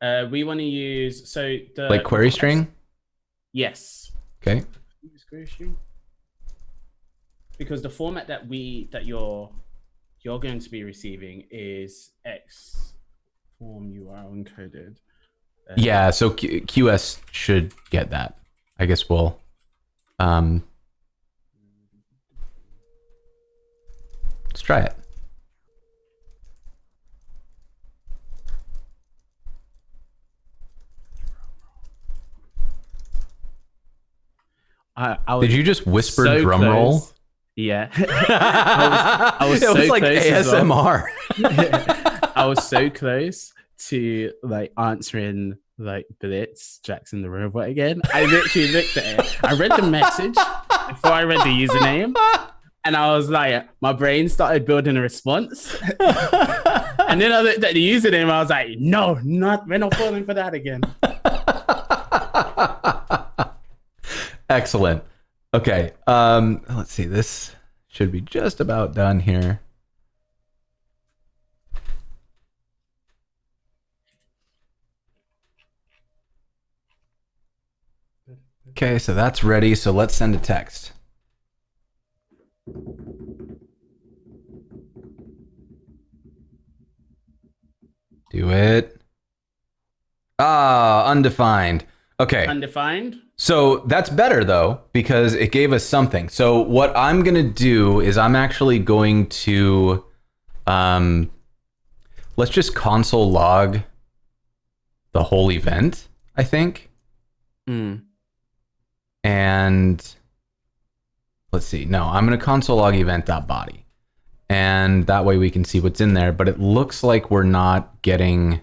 We want to use, like query string? Yes. Okay. Query string. Because the format that you're going to be receiving is X form URL encoded. Yeah, so QS should get that. I guess we'll let's try it. Did you just whisper so drum close. Roll? Yeah. I was it so was like close ASMR. I was so close to like answering like Blitz, Jackson the Robot again. I literally looked at it. I read the message before I read the username, and I was like, my brain started building a response. And then I looked at the username. I was like, no, we're not falling for that again. Excellent. Okay. Let's see. This should be just about done here. Okay, so that's ready. So let's send a text. it. Ah, undefined. Okay. Undefined. So that's better though, because it gave us something. So what I'm going to do is I'm actually going to, let's just console log the whole event, I think. And let's see. No, I'm going to console log event.body. And that way we can see what's in there. But it looks like we're not getting,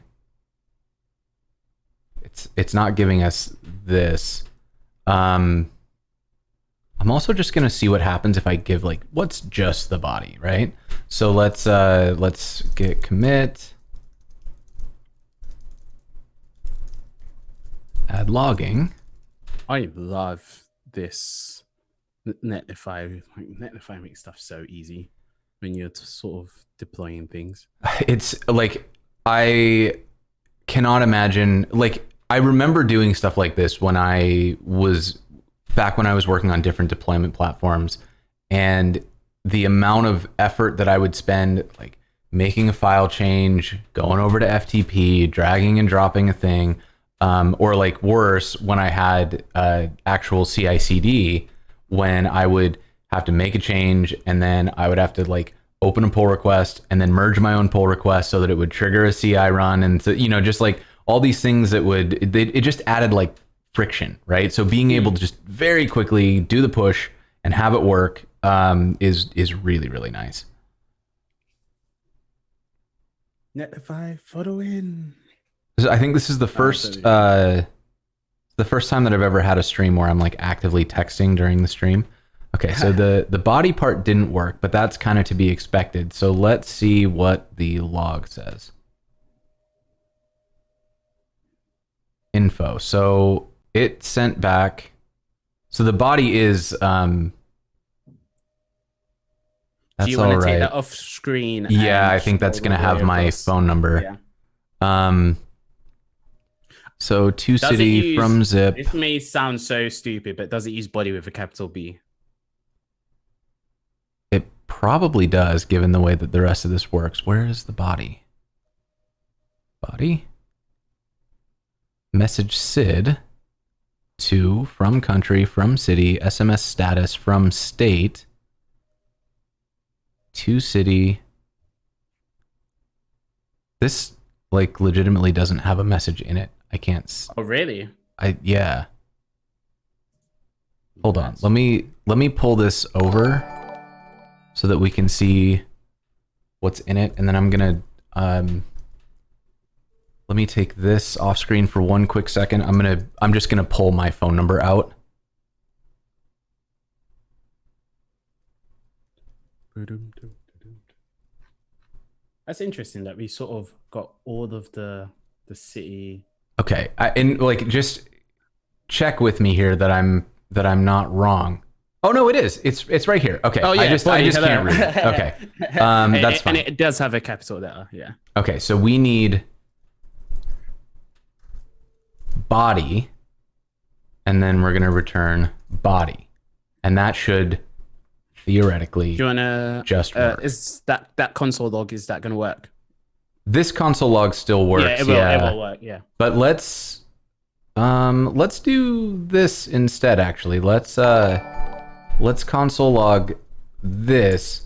it's not giving us this. I'm also just going to see what happens if I give like, what's just the body, right? So let's get commit, add logging. I love this Netlify. Like, Netlify makes stuff so easy when you're sort of deploying things. It's like, I cannot imagine, like, I remember doing stuff like this when I was working on different deployment platforms, and the amount of effort that I would spend like making a file change, going over to FTP, dragging and dropping a thing, or like worse, when I had actual CI/CD, when I would have to make a change and then I would have to like open a pull request and then merge my own pull request so that it would trigger a CI run, and so, just like all these things that it just added like friction, right? So being able to just very quickly do the push and have it work is really, really nice. Netlify photo in. I think this is the first time that I've ever had a stream where I'm like actively texting during the stream. Okay, so the body part didn't work, but that's kind of to be expected. So let's see what the log says. Info. So it sent back. So the body is that's Do you want to take that off screen? Yeah, I think that's gonna have my phone number. Yeah. So to city from zip. This may sound so stupid, but does it use body with a capital B? It probably does, given the way that the rest of this works. Where is the body? Body? Message Sid to from country, from city, SMS status from state to city. This like legitimately doesn't have a message in it. I can't. Oh, really? Yeah. Hold on. Let me pull this over so that we can see what's in it, and then I'm gonna let me take this off screen for one quick second. I'm just gonna pull my phone number out. That's interesting that we sort of got all of the city. Okay, and like just check with me here that I'm not wrong. Oh no, it is. It's right here. Okay. Oh yeah. I just can't read it. Okay. That's fine. And it does have a capital letter. Yeah. Okay, so we need body, and then we're gonna return body, and that should theoretically Do you wanna just work. Is that console log, is that gonna work? This console log still works. Yeah, it will work. Yeah. But let's do this instead. Actually, let's console log this,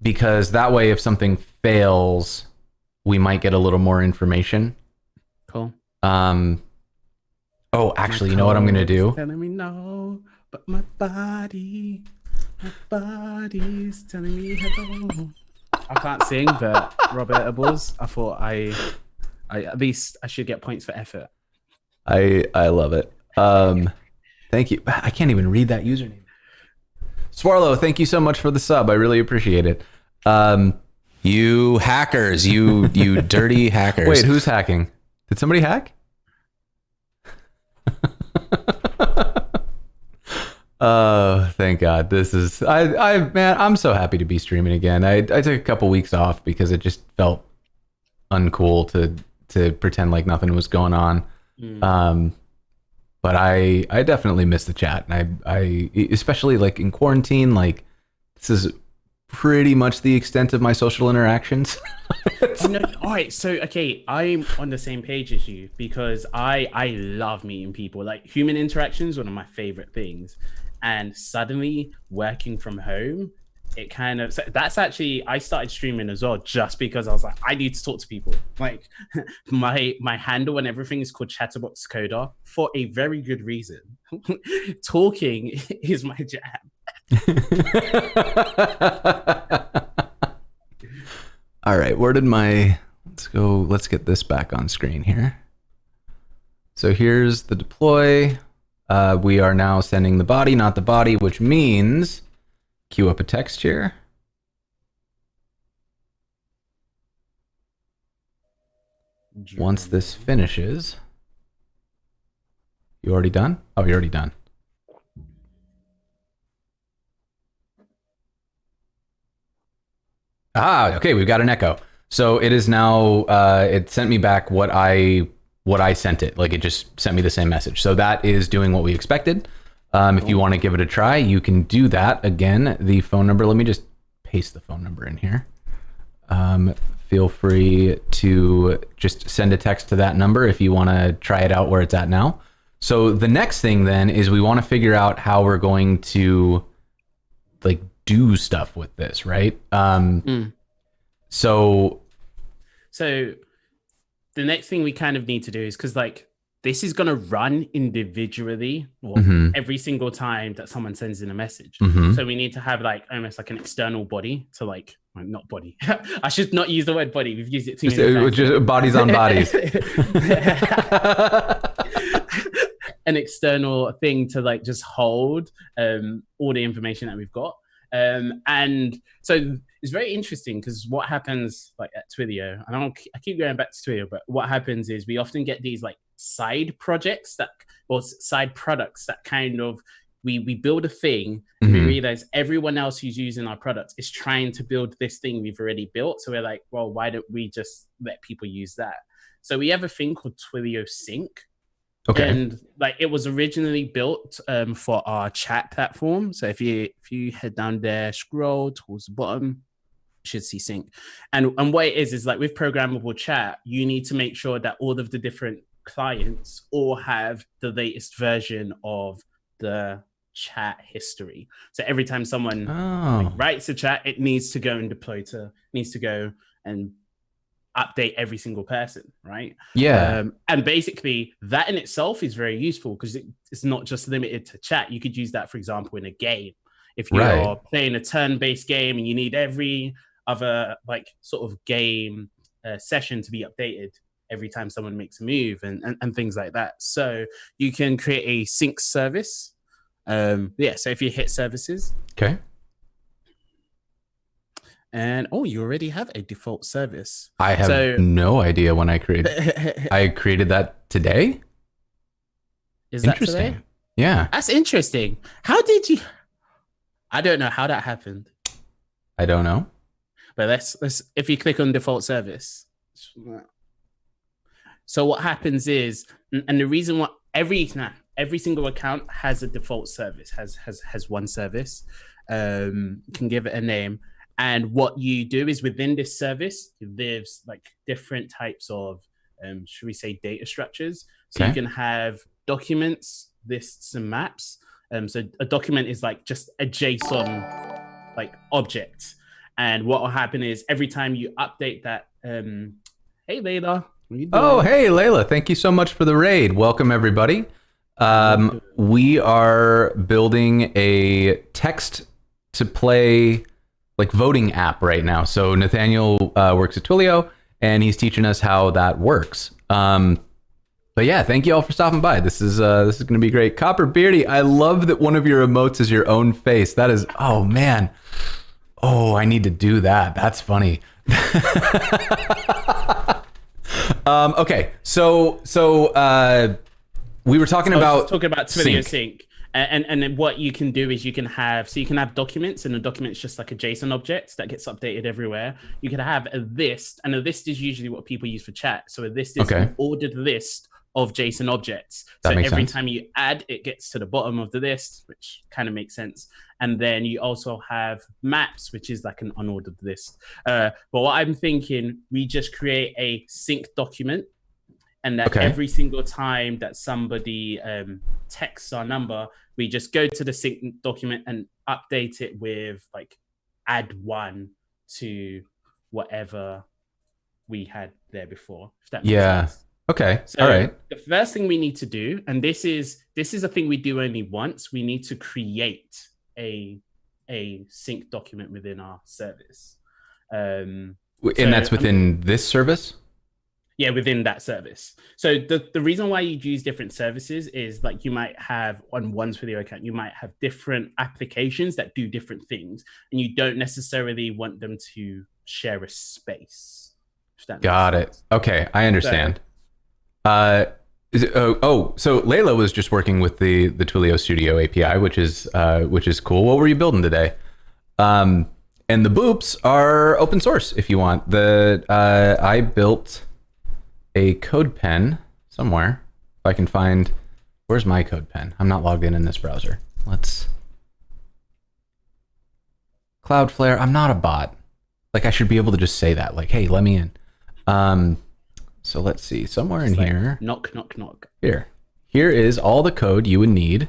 because that way, if something fails, we might get a little more information. Cool. Oh, actually, you know what I'm gonna do? Telling me no, but my body's telling me hello. I can't sing, but Robert Abels, I thought I at least I should get points for effort. I love it. Thank you. I can't even read that username. Swarlow, thank you so much for the sub. I really appreciate it. You hackers, you dirty hackers. Wait, who's hacking? Did somebody hack? Oh, thank God. This is man, I'm so happy to be streaming again. I took a couple weeks off because it just felt uncool to pretend like nothing was going on. But I definitely miss the chat, and I especially like in quarantine, like this is pretty much the extent of my social interactions. No, all right, so okay, I'm on the same page as you because I love meeting people. Like human interaction is one of my favorite things, and suddenly working from home, it kind of so that's actually I started streaming as well just because I was like I need to talk to people. Like my handle and everything is called Chatterbox Coder for a very good reason. Talking is my jam. All right, let's get this back on screen here. So here's the deploy. We are now sending the body, not the body, which means queue up a text here. Once this finishes, you already done? Oh, you're already done. Ah, okay, we've got an echo. So it is now, it sent me back what I sent it. Like it just sent me the same message. So that is doing what we expected. If you want to give it a try, you can do that. Again, the phone number, let me just paste the phone number in here. Feel free to just send a text to that number if you want to try it out where it's at now. So the next thing then is we want to figure out how we're going to like do stuff with this, right? So the next thing we kind of need to do is because like this is going to run individually or every single time that someone sends in a message. So we need to have like almost like an external body to like, well, not body. I should not use the word body. We've used it too many times. Just bodies on bodies. An external thing to like just hold all the information that we've got. And so it's very interesting because what happens like at Twilio, and I keep going back to Twilio, but what happens is we often get these like side projects that or side products that kind of we build a thing and we realize everyone else who's using our product is trying to build this thing we've already built. So we're like, well, why don't we just let people use that? So we have a thing called Twilio Sync. Okay. And like it was originally built for our chat platform. So if you head down there, scroll towards the bottom, you should see sync. And what it is like with programmable chat, you need to make sure that all of the different clients all have the latest version of the chat history. So every time someone like, writes a chat, it needs to go and needs to go and update every single person, right? Yeah. And basically that in itself is very useful because it's not just limited to chat. You could use that, for example, in a game. If you're playing a turn-based game and you need every other like sort of game session to be updated every time someone makes a move and things like that. So you can create a sync service. So if you hit services. Okay. And you already have a default service. I have no idea when I created. I created that today. Is that today? Yeah, that's interesting. How did you? I don't know how that happened. I don't know. But let's. If you click on default service, so what happens is, and the reason why every single account has a default service, has one service. You can give it a name. And what you do is within this service, there's like different types of, should we say, data structures. So you can have documents, lists, and maps. So a document is like just a JSON like object. And what will happen is every time you update that, hey, Layla. Oh, hey, Layla. Thank you so much for the raid. Welcome, everybody. We are building a text to play like voting app right now. So Nathaniel works at Twilio and he's teaching us how that works. But yeah, thank you all for stopping by. This is going to be great. Copper Beardy, I love that one of your emotes is your own face. That is, oh man. Oh, I need to do that. That's funny. Okay. So we were talking about Twilio Sync. And then what you can do is you can have documents, and a document's just like a JSON object that gets updated everywhere. You can have a list, and a list is usually what people use for chat. So a list is an ordered list of JSON objects. That So makes every sense. time you add, it gets to the bottom of the list, which kind of makes sense. And then you also have maps, which is like an unordered list. But what I'm thinking, we just create a sync document, and that Okay. every single time that somebody texts our number, we just go to the sync document and update it with like add one to whatever we had there before, if that makes Yeah. sense. Okay. So All right. the first thing we need to do, and this is a thing we do only once, we need to create a sync document within our service. And that's within this service? Yeah, within that service. So the reason why you'd use different services is like you might have on one Twilio account, you might have different applications that do different things, and you don't necessarily want them to share a space. Got it. Okay, I understand. So Layla was just working with the Twilio Studio API, which is cool. What were you building today? And the boops are open source if you want. I built a code pen somewhere. If I can find, where's my code pen? I'm not logged in this browser. Cloudflare. I'm not a bot. Like I should be able to just say that. Like, hey, let me in. So let's see. Somewhere in here. Knock, knock, knock. Here is all the code you would need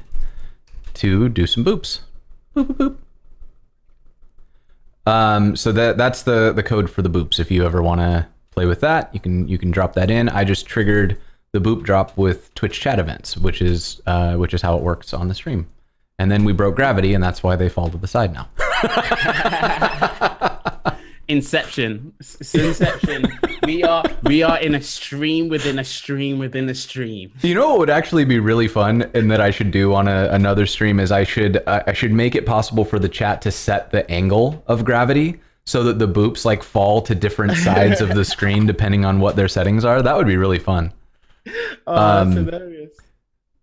to do some boops. Boop, boop, boop. So that's the code for the boops. If you ever want to play with that, you can drop that in. I just triggered the boop drop with Twitch chat events, which is how it works on the stream. And then we broke gravity, and that's why they fall to the side now. Inception. we are in a stream within a stream within a stream. You know what would actually be really fun, and that I should do on another stream is I should make it possible for the chat to set the angle of gravity so that the boops like fall to different sides of the screen depending on what their settings are. That would be really fun. That's hilarious.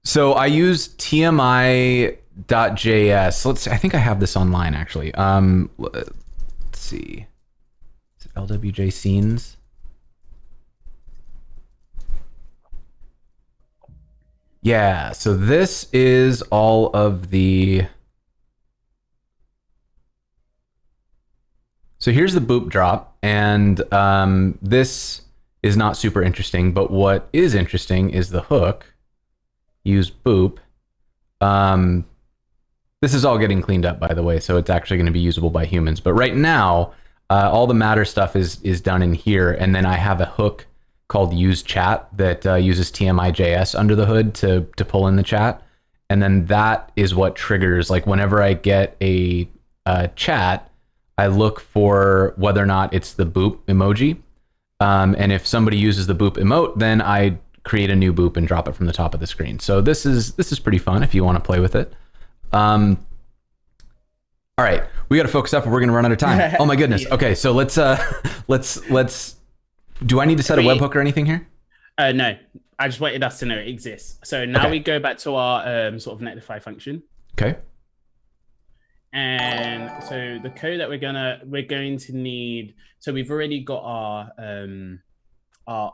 So I use TMI.js. Let's see, I think I have this online actually. Let's see. Is it LWJ scenes? Yeah, so this is all of the... So here's the boop drop, and this is not super interesting, but what is interesting is the hook. Use boop. This is all getting cleaned up, by the way, so it's actually going to be usable by humans. But right now, all the matter stuff is done in here, and then I have a hook called use chat that uses TMI.js under the hood to pull in the chat, and then that is what triggers, like whenever I get a chat, I look for whether or not it's the boop emoji, and if somebody uses the boop emote, then I create a new boop and drop it from the top of the screen. So this is pretty fun if you want to play with it. All right, we got to focus up, or we're gonna run out of time. Oh my goodness. Yeah. Okay, so let's. Do I need to set a webhook or anything here? No, I just wanted us to know it exists. So now we go back to our sort of netlify function. Okay. And so the code that we're going to need. So we've already got our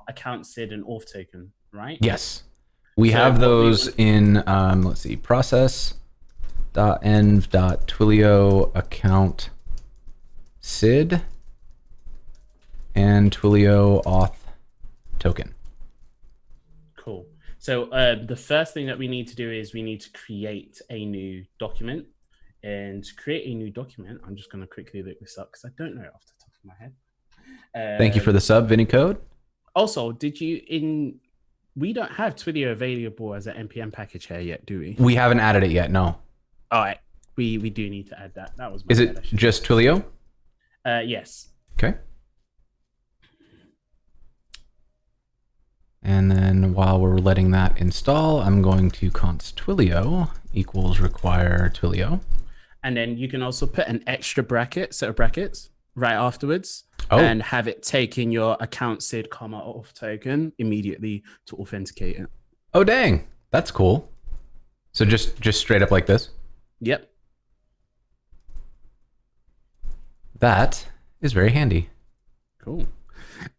account SID and auth token, right? Yes, we have those in. Let's see, process.env.twilio account SID and Twilio auth token. Cool. So the first thing that we need to do is we need to create a new document. And to create a new document, I'm just going to quickly look this up because I don't know it off the top of my head. Thank you for the sub, Vinny Code. Also, we don't have Twilio available as an NPM package here yet, do we? We haven't added it yet, no. All right. We do need to add that. That was my Is it just Twilio? Yes. Okay. And then while we're letting that install, I'm going to const Twilio equals require Twilio. And then you can also put an extra set of brackets right afterwards, Oh. and have it take in your account SID, auth token immediately to authenticate it. Oh, dang. That's cool. So just straight up like this? Yep. That is very handy. Cool.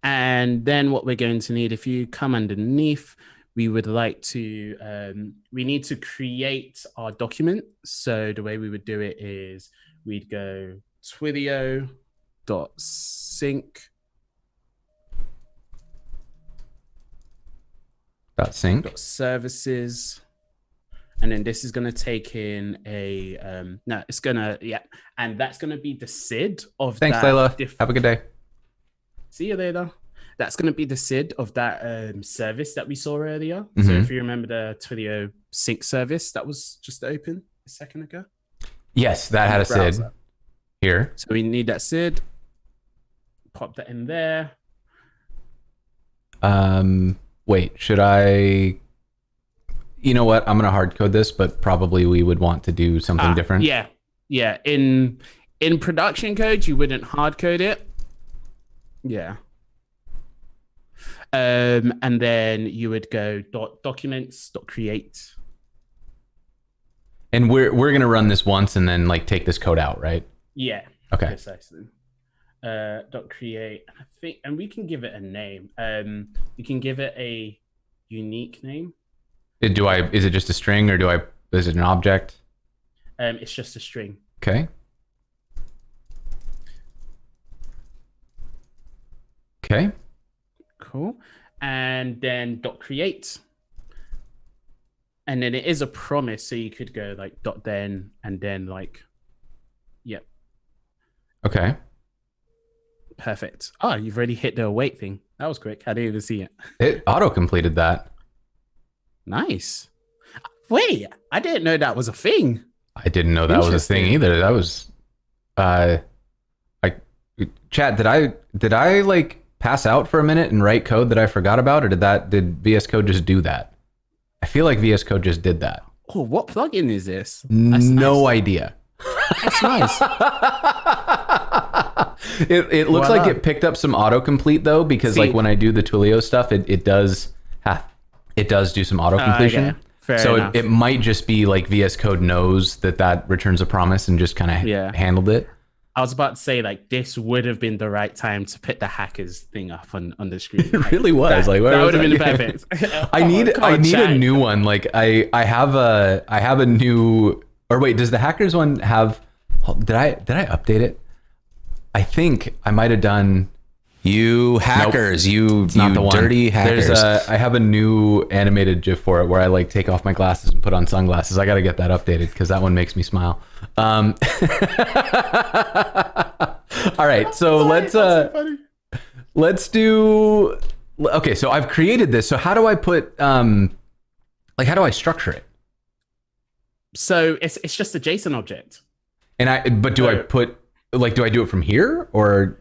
And then what we're going to need, if you come underneath, we would like to, we need to create our document. So the way we would do it is we'd go Twilio.sync. .sync. Services. And then this is going to take in a, no, it's going to, yeah. And that's going to be the SID of Thanks, that. Layla. Have a good day. See you later. That's going to be the SID of that service that we saw earlier. So if you remember the Twilio sync service that was just open a second ago. Yes, that had a SID here. So we need that SID. Pop that in there. Wait, should I? You know what? I'm going to hard code this, but probably we would want to do something different. Yeah. Yeah. In production code, you wouldn't hard code it. Yeah. And then you would go .documents.create. And we're going to run this once and then like take this code out, right? Yeah. Okay. Precisely. .create. I think, and we can give it a name. We can give it a unique name. Is it just a string or is it an object? It's just a string. Okay. Okay. Cool. And then .create. And then it is a promise, so you could go like .then and then like, yep. Okay. Perfect. Oh, you've already hit the await thing. That was quick. I didn't even see it. It auto-completed that. Nice. Wait, I didn't know that was a thing. I didn't know that was a thing either. That was, chat. Did I like pass out for a minute and write code that I forgot about, or did VS Code just do that? I feel like VS Code just did that. Oh, what plugin is this? No idea. That's nice. It looks like it picked up some autocomplete though, because like when I do the Twilio stuff, it does do some auto completion. So it might just be like VS Code knows that returns a promise and just kind of handled it. I was about to say like this would have been the right time to put the hackers thing up on the screen. It really was. That would have been perfect. I need a new one. Like I have a new. Or wait, does the hackers one have? Did I update it? I think I might have done. You hackers, you not the one. Dirty hackers. I have a new animated GIF for it where I like take off my glasses and put on sunglasses. I got to get that updated because that one makes me smile. All right, so let's do. Okay, so I've created this. So how do I put how do I structure it? So it's just a JSON object. And do I do it from here or?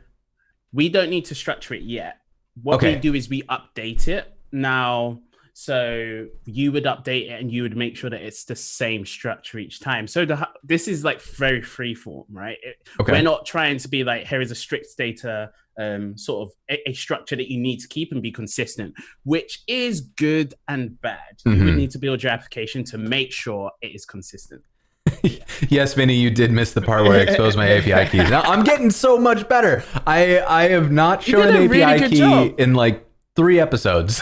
We don't need to structure it yet. What we do is we update it now. So you would update it and you would make sure that it's the same structure each time. So this is like very free form, right? We're not trying to be like, here is a strict data sort of a structure that you need to keep and be consistent, which is good and bad. You would need to build your application to make sure it is consistent. Yes, Vinny, you did miss the part where I exposed my API keys. Now I'm getting so much better. I have not shown an API key in like 3 episodes.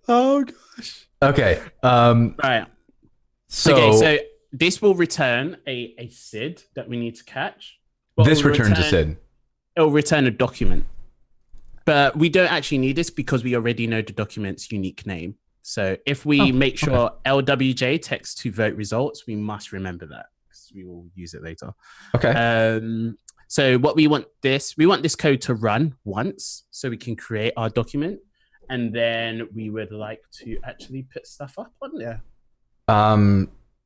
Oh gosh. Okay. Right. So this will return a SID that we need to catch. This returns a SID. It will return a document. But we don't actually need this because we already know the document's unique name. So if we make sure LWJ text to vote results, we must remember that because we will use it later. Okay. So what we want this code to run once so we can create our document. And then we would like to actually put stuff up on there.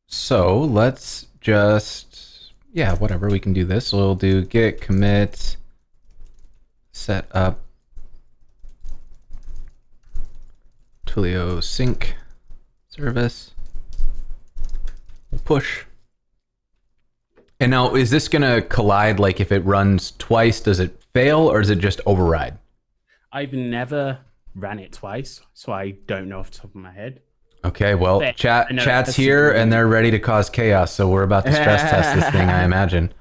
So let's just, whatever, we can do this. We'll do git commit set up Twilio sync service. We'll push. And now, is this going to collide? Like if it runs twice, does it fail or is it just override? I've never ran it twice, so I don't know off the top of my head. Okay, well, chat's here and they're ready to cause chaos, so we're about to stress test this thing, I imagine.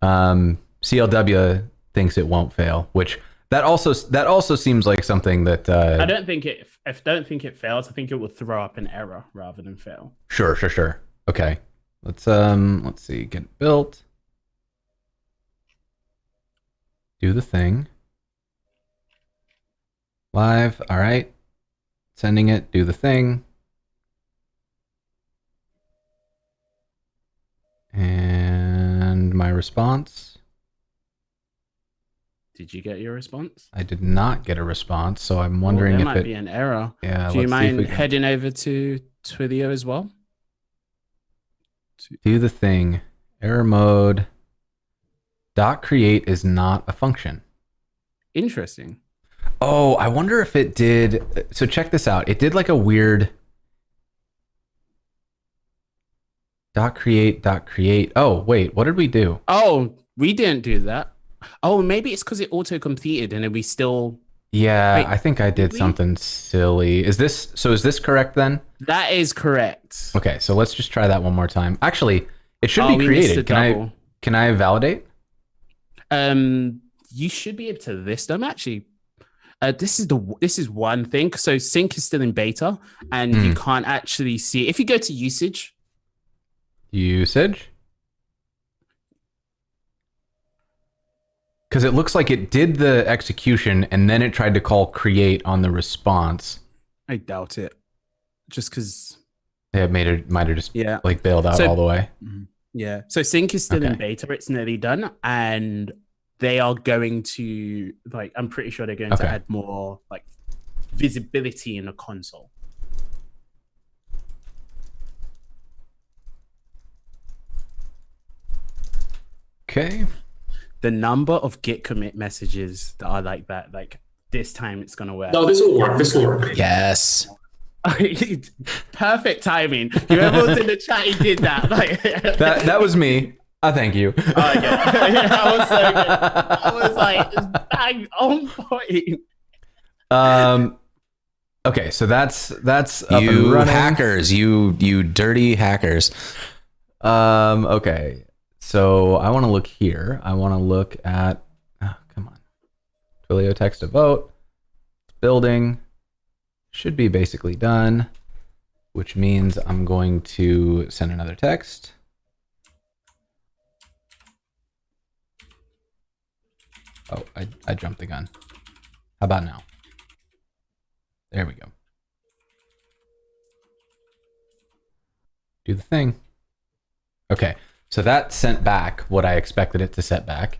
CLW, thinks it won't fail, which that also seems like something that I don't think it. If don't think it fails, I think it will throw up an error rather than fail. Sure. Okay. Let's see. Get built. Do the thing. Live. All right. Sending it. Do the thing. And my response. Did you get your response? I did not get a response, so I'm wondering there if might be an error. Yeah. Do you let's see if we mind can heading over to Twilio as well? do the thing? Error mode. .create is not a function. Interesting. Oh, I wonder if it did. So check this out. It did like a weird .create. Oh, wait, what did we do? Oh, we didn't do that. Oh, maybe it's because it auto completed and then we still. Yeah, Wait, I think I did we? something silly. Is this correct then? That is correct. Okay, so let's just try that one more time. Actually, it should Oh, be we missed created. the double. Can I validate? You should be able to list them actually. This is one thing. So sync is still in beta, and you can't actually see if you go to usage. Because it looks like it did the execution and then it tried to call create on the response. I doubt it. Just because. Yeah, it might have just Yeah. like bailed out all the way. Yeah. So sync is still in Okay. beta. It's nearly done, and they are going to I'm pretty sure they're going to add more like visibility in the console. Okay. The number of git commit messages that are like that, like this time it's gonna work. No, this will work. This will work. Yes. Perfect timing. Whoever was in the chat, he did that. Like That was me. Thank you. Oh, okay. I was so good. I was like, just bang on point. Okay, so that's up and You running. hackers, you dirty hackers. Okay. So I want to look here. I want to look at come on. Twilio text to vote. It's building. Should be basically done, which means I'm going to send another text. Oh, I jumped the gun. How about now? There we go. Do the thing. Okay, so that sent back what I expected it to set back.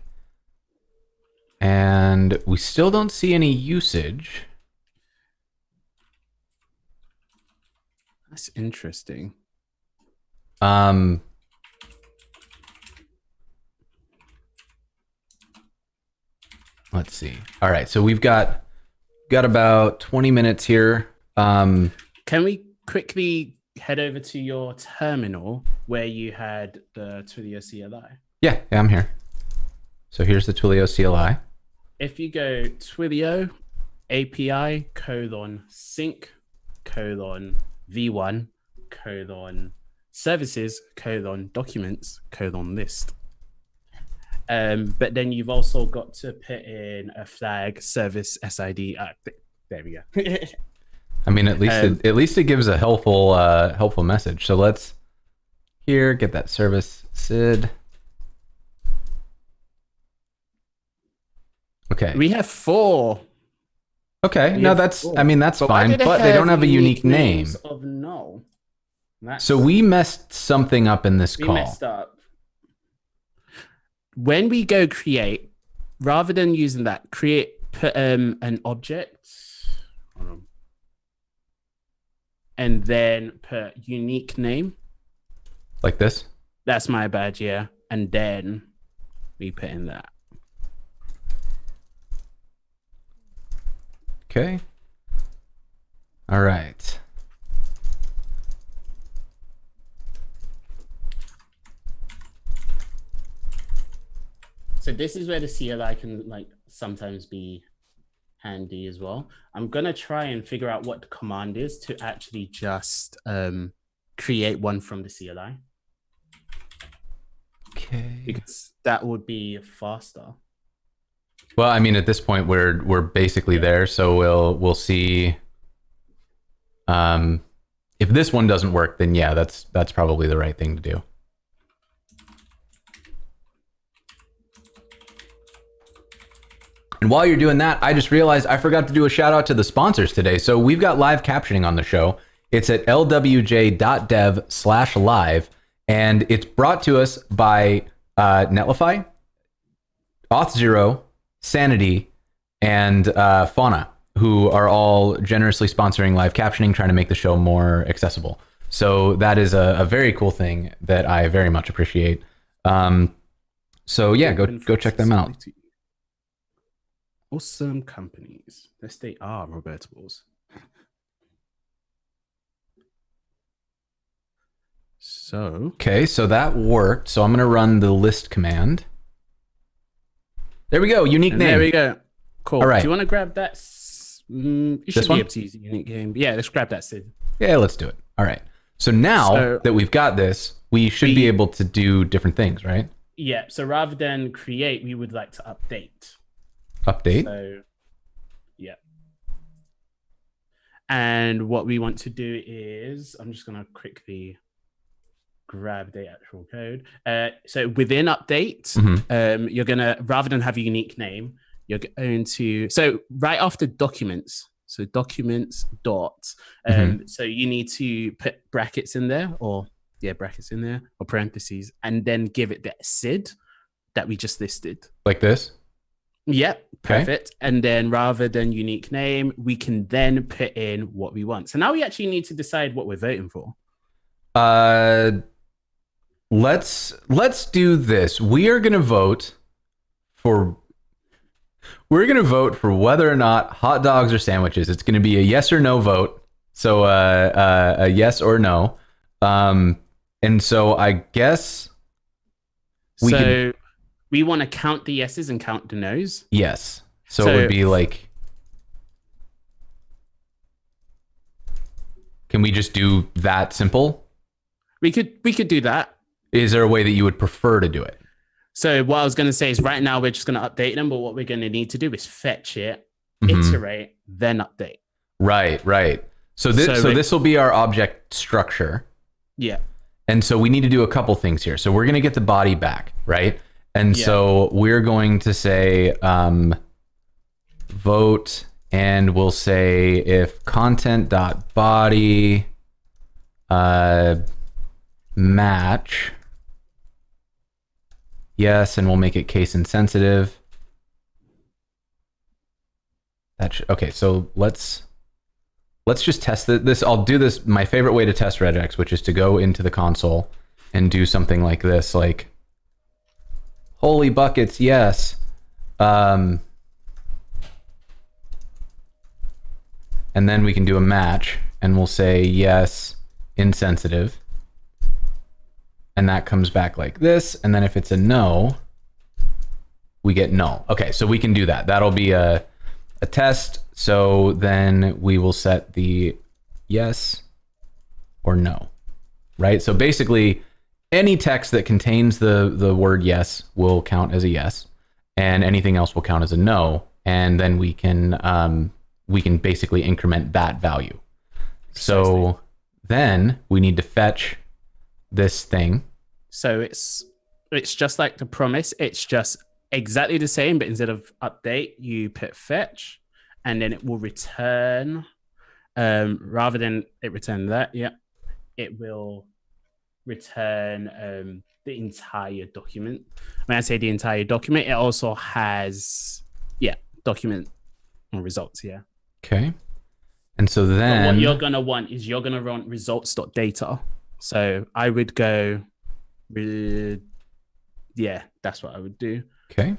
And we still don't see any usage. That's interesting. Let's see. All right, so we've got about 20 minutes here. Can we quickly head over to your terminal where you had the Twilio CLI? Yeah, I'm here. So here's the Twilio CLI. If you go Twilio API :sync v1 services documents list. But then you've also got to put in a flag service SID. There we go. I mean, at least it gives a helpful message. So let's here get that service SID. Okay. We have 4. Okay. We No, have that's 4. I mean that's why fine, do but they don't have a unique name. names Of null. So we messed something up in this We call. messed up. When we go create, rather than using that, put an object. Hold on. And then put unique name. Like this? That's my bad, yeah. And then we put in that. Okay. All right. So this is where the CLI can sometimes be handy as well. I'm gonna try and figure out what the command is to actually just create one from the CLI. Okay. Because that would be faster. Well, I mean, at this point, we're basically there, so we'll see. If this one doesn't work, then yeah, that's probably the right thing to do. And while you're doing that, I just realized I forgot to do a shout out to the sponsors today. So we've got live captioning on the show. It's at lwj.dev/live, and it's brought to us by Netlify, Auth0, Sanity, and Fauna, who are all generously sponsoring live captioning, trying to make the show more accessible. So that is a very cool thing that I very much appreciate. So yeah, go check them out. Awesome companies. Yes, they are, Roberto Balls. So okay, so that worked. So I'm gonna run the list command. There we go. Unique name. There we go. Cool. All right. Do you want to grab that? You should one? be able to use a unique name. Yeah, let's grab that, Sid. Yeah, let's do it. All right. So now that we've got this, we should be able to do different things, right? Yeah. So rather than create, we would like to update. Update. So, yeah. And what we want to do is, I'm just going to quickly grab the actual code. So within update, you're going to, rather than have a unique name, you're going to, so right after documents, so documents dot, so you need to put brackets in there, or brackets in there, or parentheses, and then give it that SID that we just listed. Like this? Yep, perfect. Okay. And then rather than unique name, we can then put in what we want. So now we actually need to decide what we're voting for. Let's do this. We're gonna vote for whether or not hot dogs or sandwiches. It's gonna be a yes or no vote. So a yes or no. And so I guess we want to count the yeses and count the nos. Yes. So it would be like, can we just do that simple? We could do that. Is there a way that you would prefer to do it? So what I was going to say is right now we're just going to update them, but what we're going to need to do is fetch it, iterate, then update. Right. So this will be our object structure. Yeah. And so we need to do a couple things here. So we're going to get the body back, right? And so we're going to say vote, and we'll say if content.body match yes, and we'll make it case insensitive. Okay, so let's just test this. I'll do this, my favorite way to test regex, which is to go into the console and do something like this, like holy buckets, yes. And then we can do a match, and we'll say yes, insensitive. And that comes back like this. And then if it's a no, we get null. Okay, so we can do that. That'll be a test. So then we will set the yes or no, right? So basically, any text that contains the word yes will count as a yes, and anything else will count as a no. And then we can basically increment that value. So then we need to fetch this thing. So it's just like the promise. It's just exactly the same, but instead of update, you put fetch, and then it will return. Rather than it return that, it will return the entire document. When I say the entire document, it also has document and results. Yeah. Okay. And so then what you're gonna want is run results.data. So I would go that's what I would do. Okay.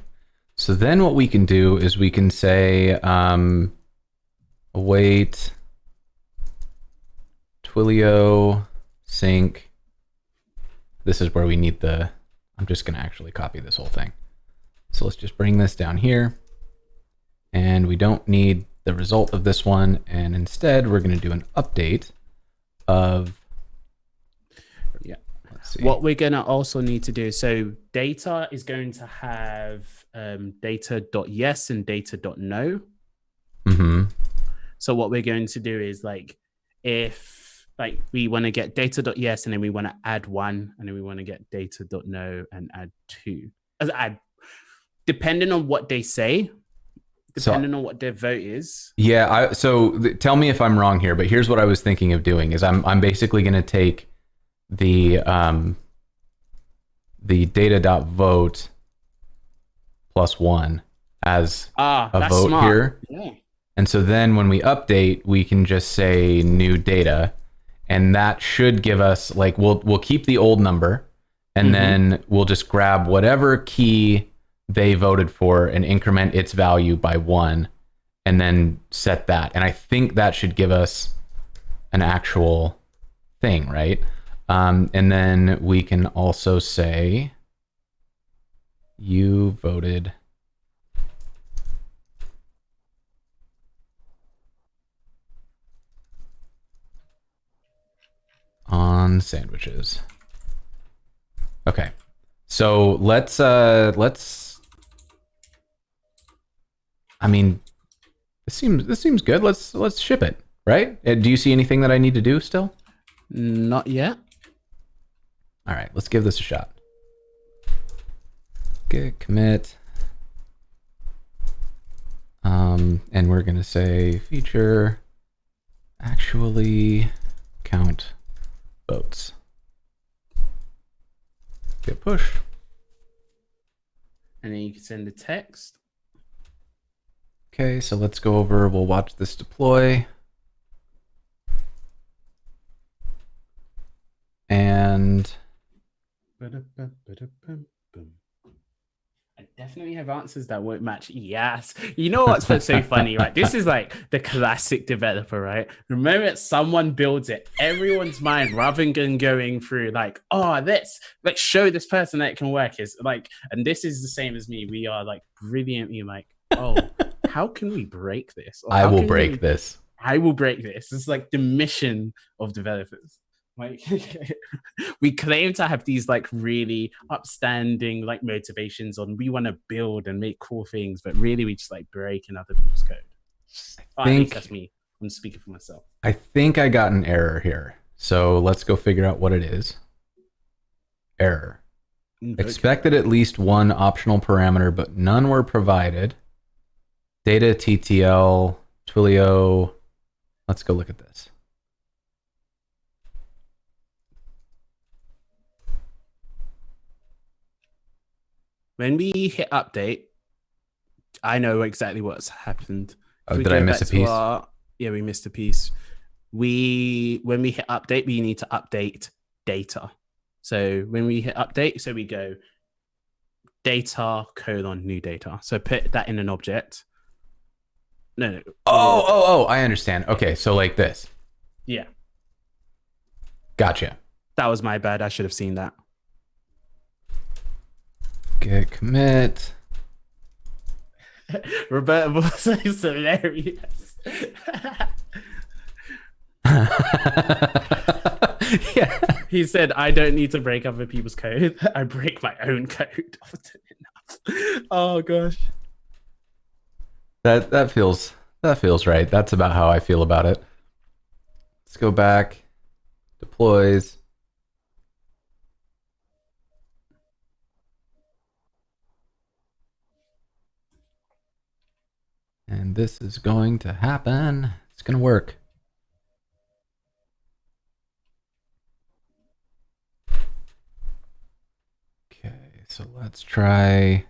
So then what we can do is we can say await Twilio sync. This is where we need I'm just going to actually copy this whole thing. So let's just bring this down here, and we don't need the result of this one. And instead we're going to do an update of, see. What we're going to also need to do, so data is going to have data.yes and data.no. Mm-hmm. So what we're going to do is like, if like we want to get data.yes and then we want to add 1 and then we want to get data.no and add 2. Depending on what they say, depending on what their vote is. Yeah, tell me if I'm wrong here, but here's what I was thinking of doing is I'm basically going to take the data.vote plus 1 as a vote smart. here. Yeah. And so then when we update, we can just say new data, and that should give us like we'll keep the old number, and then we'll just grab whatever key they voted for and increment its value by 1, and then set that. And I think that should give us an actual thing, right? And then we can also say you voted on sandwiches. Okay. So let's I mean, this seems good. Let's ship it, right? Do you see anything that I need to do still? Not yet. All right, let's give this a shot. Git commit. And we're gonna say feature actually count votes. Git push. And then you can send the text. Okay, so let's go over. We'll watch this deploy. And I definitely have answers that won't match. Yes. You know what's so funny, right? This is like the classic developer, right? The moment someone builds it, everyone's mind, rather than going through like, oh, let's show this person that it can work, is like, and this is the same as me. We are like brilliantly like, oh, how can we break this? I will break this. I will break this. It's like the mission of developers. Like we claim to have these like really upstanding like motivations on we want to build and make cool things, but really we just like breaking other people's code. At least that's me. I'm speaking for myself. I think I got an error here. So let's go figure out what it is. Error. Okay. Expected at least one optional parameter, but none were provided. Data TTL, Twilio. Let's go look at this. When we hit update, I know exactly what's happened. Oh, did I miss a piece? Yeah, we missed a piece. When we hit update, we need to update data. So when we hit update, so we go data : new data. So put that in an object. No. Oh, I understand. Okay, so like this. Yeah. Gotcha. That was my bad. I should have seen that. Git commit. Roberta was hilarious. Yeah. He said, I don't need to break other people's code. I break my own code often enough. Oh gosh. That feels right. That's about how I feel about it. Let's go back. Deploys. And this is going to happen. It's going to work. Okay, so let's try.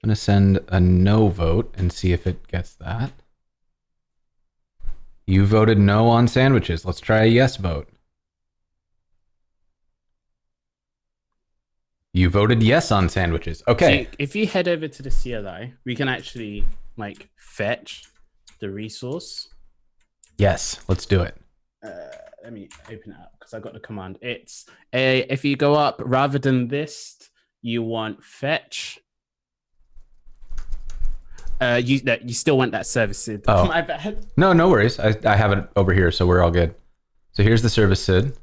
I'm going to send a no vote and see if it gets that. You voted no on sandwiches. Let's try a yes vote. You voted yes on sandwiches. Okay. So if you head over to the CLI, we can actually like fetch the resource. Yes, let's do it. Let me open it up because I got the command. It's if you go up rather than list, you want fetch. You still want that service SID. Oh. My bad. No worries. I have it over here, so we're all good. So here's the service SID.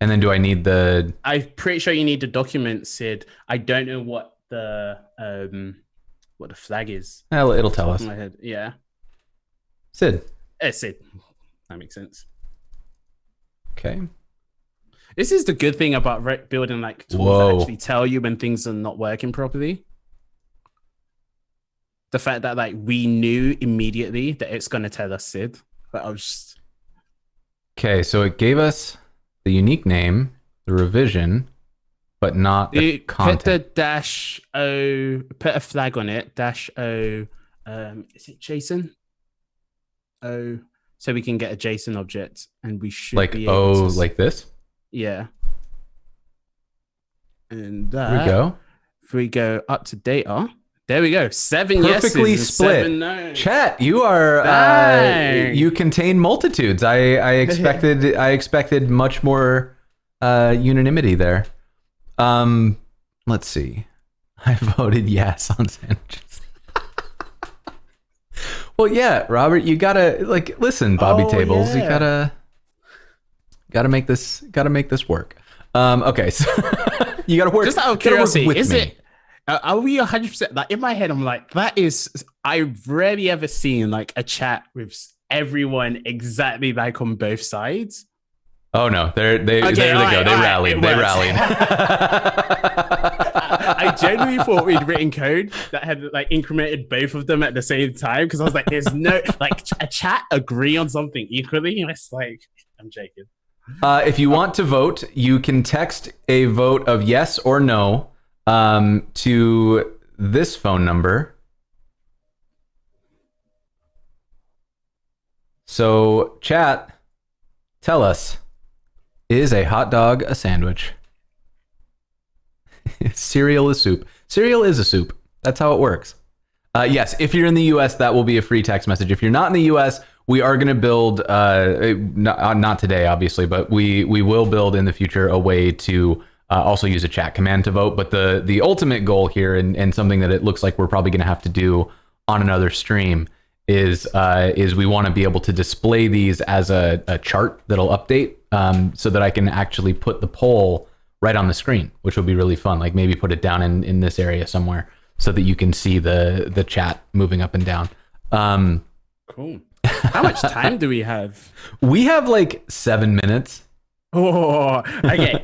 And then do I need the... I'm pretty sure you need the document, Sid. I don't know what the flag is. It'll tell us. In my head. Yeah. Sid. Sid. That makes sense. Okay. This is the good thing about building like tools that actually tell you when things are not working properly. The fact that like we knew immediately that it's going to tell us Sid. But I was just... Okay, so it gave us the unique name, the revision, but not the content. Put the dash O, put a flag on it, dash O, is it JSON? O, so we can get a JSON object and we should like be able to... like this? Yeah. And There we go. If we go up to data, there we go. 7 perfectly yeses split. And 7 no's. Chat, you are you contain multitudes. I expected much more unanimity there. Let's see. I voted yes on sandwiches. Well, yeah, Robert, you gotta like listen, Bobby Tables. Yeah. You gotta make this work. Okay, so you gotta work. Just out of curiosity, with is me. it? Are we 100%? Like in my head, I'm like, that is. I've rarely ever seen like a chat with everyone exactly like on both sides. Oh no, there they go. They rallied. I genuinely thought we'd written code that had like incremented both of them at the same time because I was like, "There's no like a chat agree on something equally." And it's like, I'm joking. If you want to vote, you can text a vote of yes or no to this phone number. So, chat, tell us, is a hot dog a sandwich? Cereal is soup. Cereal is a soup. That's how it works. Yes, if you're in the US, that will be a free text message. If you're not in the US, we are going to build, not today, obviously, but we will build in the future a way to also use a chat command to vote. But the ultimate goal here, and something that it looks like we're probably going to have to do on another stream, is we want to be able to display these as a chart that'll update, so that I can actually put the poll right on the screen, which will be really fun. Like maybe put it down in this area somewhere so that you can see the chat moving up and down. Cool. How much time do we have? We have like 7 minutes. Oh, okay.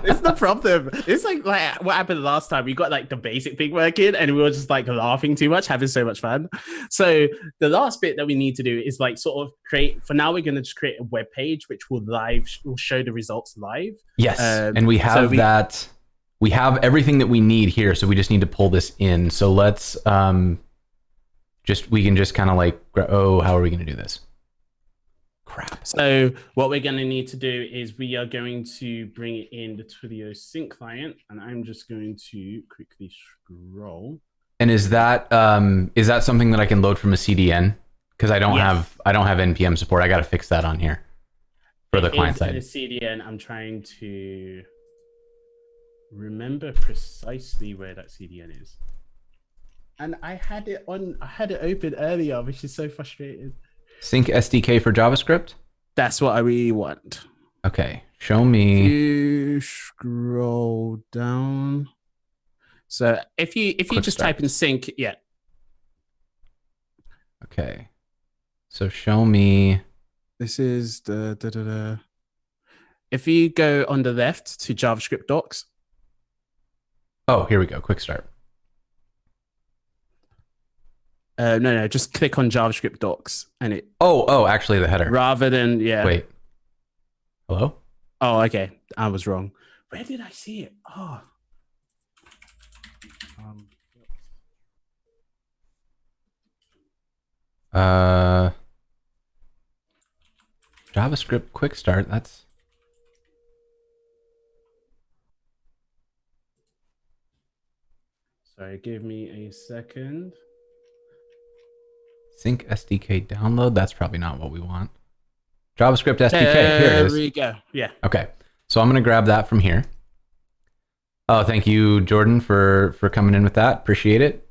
It's the problem. It's like what happened last time. We got like the basic thing working and we were just like laughing too much, having so much fun. So the last bit that we need to do is like sort of create, for now we're going to just create a web page which will show the results live. Yes. And we have that. We have everything that we need here. So we just need to pull this in. So let's we can just kind of like, how are we going to do this? Crap. So what we're going to need to do is we are going to bring in the Twilio sync client, and I'm just going to quickly scroll. And is that something that I can load from a CDN? Because I don't have NPM support. I got to fix that on here for the client side. The CDN, I'm trying to remember precisely where that CDN is. And I had it open earlier, which is so frustrating. Sync SDK for JavaScript? That's what I really want. Okay, show me. You scroll down. So if you just type in sync, yeah. Okay. So show me. This is the If you go on the left to JavaScript docs. Oh, here we go. Quick start. No, just click on JavaScript docs and it. Oh, actually the header. Rather than, yeah. Wait. Hello? Oh, okay. I was wrong. Where did I see it? Oh. JavaScript quick start. That's. Sorry, give me a second. Sync SDK download. That's probably not what we want. JavaScript SDK. Here it is. There we go. Yeah. Okay. So I'm going to grab that from here. Oh, thank you, Jordan, for coming in with that. Appreciate it.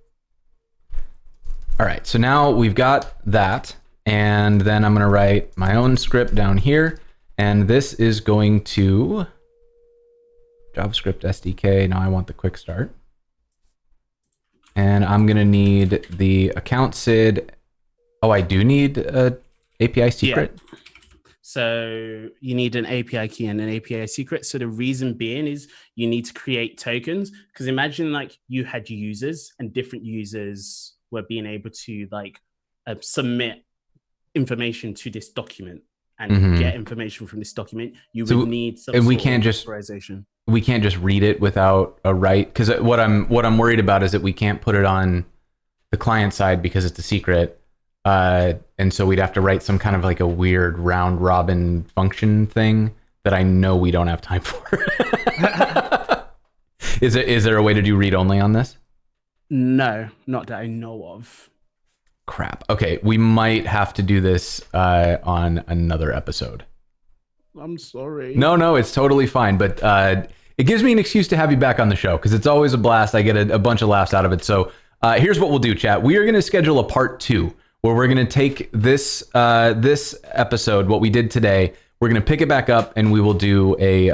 All right. So now we've got that. And then I'm going to write my own script down here. And this is going to JavaScript SDK. Now I want the quick start. And I'm going to need the account SID. Oh, I do need a API secret? Yeah. So you need an API key and an API secret. So the reason being is you need to create tokens, because imagine like you had users and different users were being able to like submit information to this document and get information from this document. You would need some and sort we can't of just authorization. We can't just read it without a write, because what I'm worried about is that we can't put it on the client side because it's a secret. And so we'd have to write some kind of like a weird round robin function thing that I know we don't have time for. Is there a way to do read only on this? No, not that I know of. Crap. Okay, we might have to do this on another episode. I'm sorry. No, it's totally fine. But it gives me an excuse to have you back on the show because it's always a blast. I get a bunch of laughs out of it. So here's what we'll do, chat. We are going to schedule a part 2 where we're going to take this episode, what we did today, we're going to pick it back up and we will do a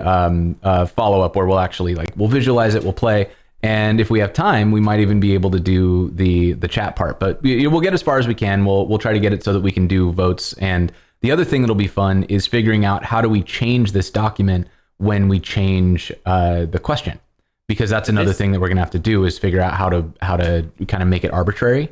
follow-up where we'll actually we'll visualize it, we'll play. And if we have time, we might even be able to do the chat part. But we'll get as far as we can. We'll try to get it so that we can do votes. And the other thing that'll be fun is figuring out how do we change this document when we change the question. Because that's another thing that we're going to have to do is figure out how to kind of make it arbitrary.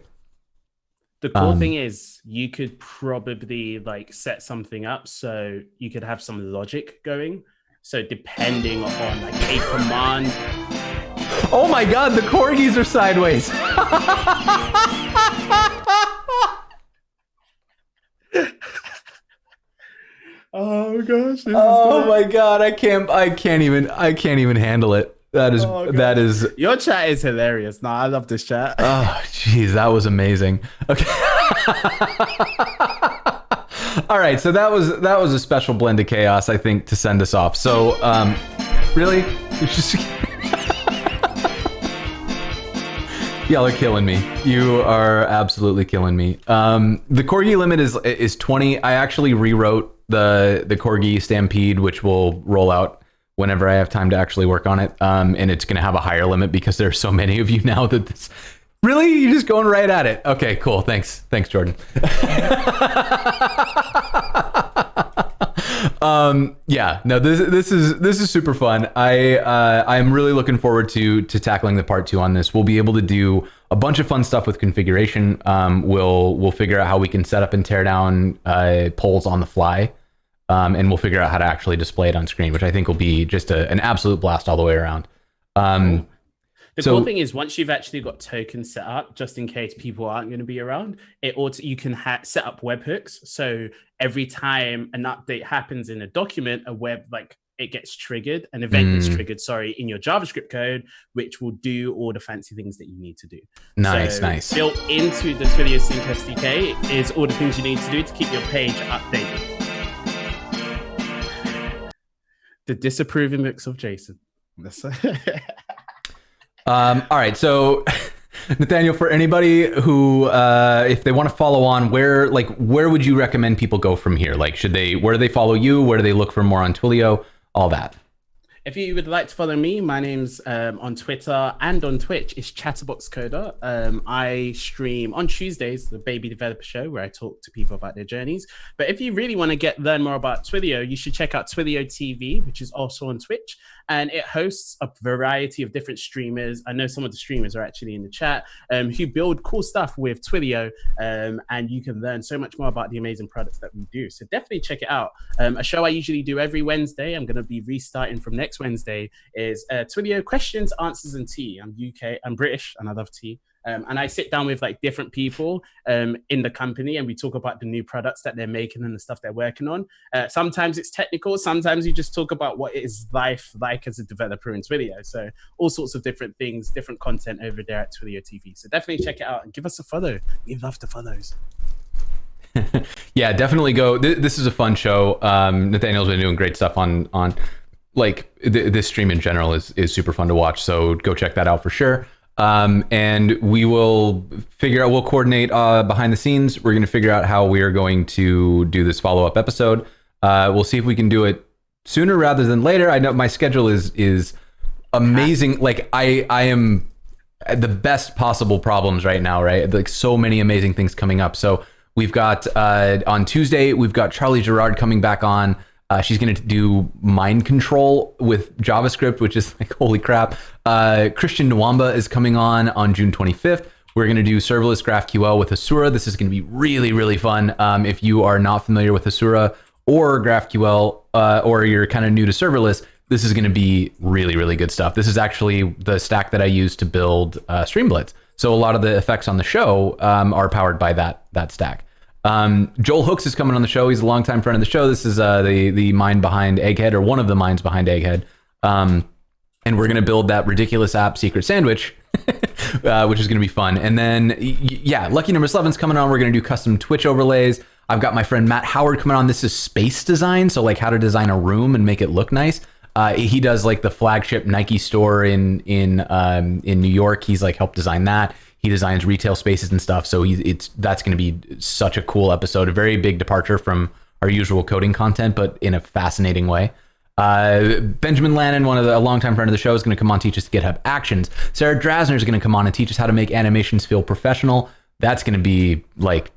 The cool thing is you could probably set something up so you could have some logic going. So depending on a command. Oh my God, the corgis are sideways. Oh gosh. Oh my God, I can't even handle it. That is your chat is hilarious. No, I love this chat. Oh jeez, that was amazing. Okay. All right, so that was a special blend of chaos, I think, to send us off. So really? Y'all are killing me. You are absolutely killing me. The corgi limit is 20. I actually rewrote the corgi stampede, which will roll out whenever I have time to actually work on it. And it's going to have a higher limit because there's so many of you now that this... Really? You're just going right at it. Okay, cool. Thanks, Jordan. Yeah, no, this is super fun. I'm really looking forward to tackling the part 2 on this. We'll be able to do a bunch of fun stuff with configuration. We'll figure out how we can set up and tear down polls on the fly. And we'll figure out how to actually display it on screen, which I think will be just an absolute blast all the way around. The cool thing is once you've actually got tokens set up, just in case people aren't going to be around, you can set up webhooks. So every time an update happens in a document, it gets triggered, an event gets triggered, in your JavaScript code, which will do all the fancy things that you need to do. Nice. Built into the Twilio Sync SDK is all the things you need to do to keep your page updated. The disapproving looks of Jason. All right, so Nathaniel, for anybody who, if they want to follow on, where would you recommend people go from here? Where do they follow you? Where do they look for more on Twilio? All that. If you would like to follow me, my name's on Twitter and on Twitch is Chatterbox Coder. I stream on Tuesdays, the Baby Developer Show, where I talk to people about their journeys. But if you really want to learn more about Twilio, you should check out Twilio TV, which is also on Twitch. And it hosts a variety of different streamers. I know some of the streamers are actually in the chat who build cool stuff with Twilio. And you can learn so much more about the amazing products that we do. So definitely check it out. A show I usually do every Wednesday, I'm going to be restarting from next Wednesday, is Twilio Questions, Answers, and Tea. I'm British, and I love tea. And I sit down with different people in the company, and we talk about the new products that they're making and the stuff they're working on. Sometimes it's technical. Sometimes you just talk about what is life like as a developer in Twilio. So all sorts of different things, different content over there at Twilio TV. So definitely check it out and give us a follow. We love the follows. Yeah, definitely go. This is a fun show. Nathaniel's been doing great stuff on this stream in general is super fun to watch. So go check that out for sure. And we will we'll coordinate behind the scenes. We're going to figure out how we are going to do this follow-up episode. We'll see if we can do it sooner rather than later. I know my schedule is amazing. Like I am at the best possible problems right now, right? Like so many amazing things coming up. So we've got on Tuesday, we've got Charlie Gerard coming back on. She's going to do mind control with JavaScript, which is like, holy crap. Christian Nwamba is coming on June 25th. We're going to do serverless GraphQL with Hasura. This is going to be really, really fun. If you are not familiar with Hasura or GraphQL, or you're kind of new to serverless, this is going to be really, really good stuff. This is actually the stack that I use to build Streamblitz. So a lot of the effects on the show are powered by that stack. Joel Hooks is coming on the show. He's a longtime friend of the show. This is the mind behind Egghead, or one of the minds behind Egghead. And we're going to build that ridiculous app, Secret Sandwich, which is going to be fun. And then, yeah, Lucky Number 11's coming on. We're going to do custom Twitch overlays. I've got my friend Matt Howard coming on. This is space design. So like how to design a room and make it look nice. He does like the flagship Nike store in New York. He's like helped design that. He designs retail spaces and stuff. So that's going to be such a cool episode. A very big departure from our usual coding content, but in a fascinating way. Benjamin Lannon, a longtime friend of the show, is going to come on and teach us GitHub Actions. Sarah Drasner is going to come on and teach us how to make animations feel professional. That's going to be like,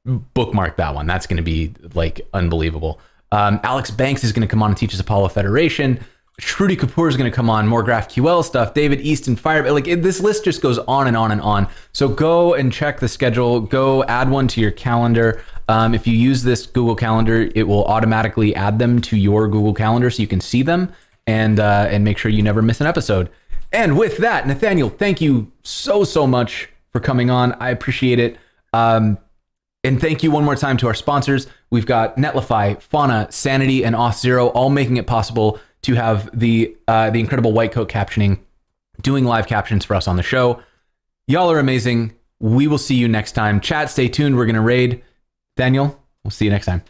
bookmark that one. That's going to be like unbelievable. Alex Banks is going to come on and teach us Apollo Federation. Shruti Kapoor is going to come on, more GraphQL stuff. David Easton, Fire. Like this list just goes on and on and on. So go and check the schedule. Go add one to your calendar. If you use this Google Calendar, it will automatically add them to your Google Calendar so you can see them and make sure you never miss an episode. And with that, Nathaniel, thank you so much for coming on. I appreciate it. And thank you one more time to our sponsors. We've got Netlify, Fauna, Sanity, and Auth0 all making it possible to have the incredible white coat captioning doing live captions for us on the show. Y'all are amazing. We will see you next time. Chat, stay tuned. We're going to raid. Daniel, we'll see you next time.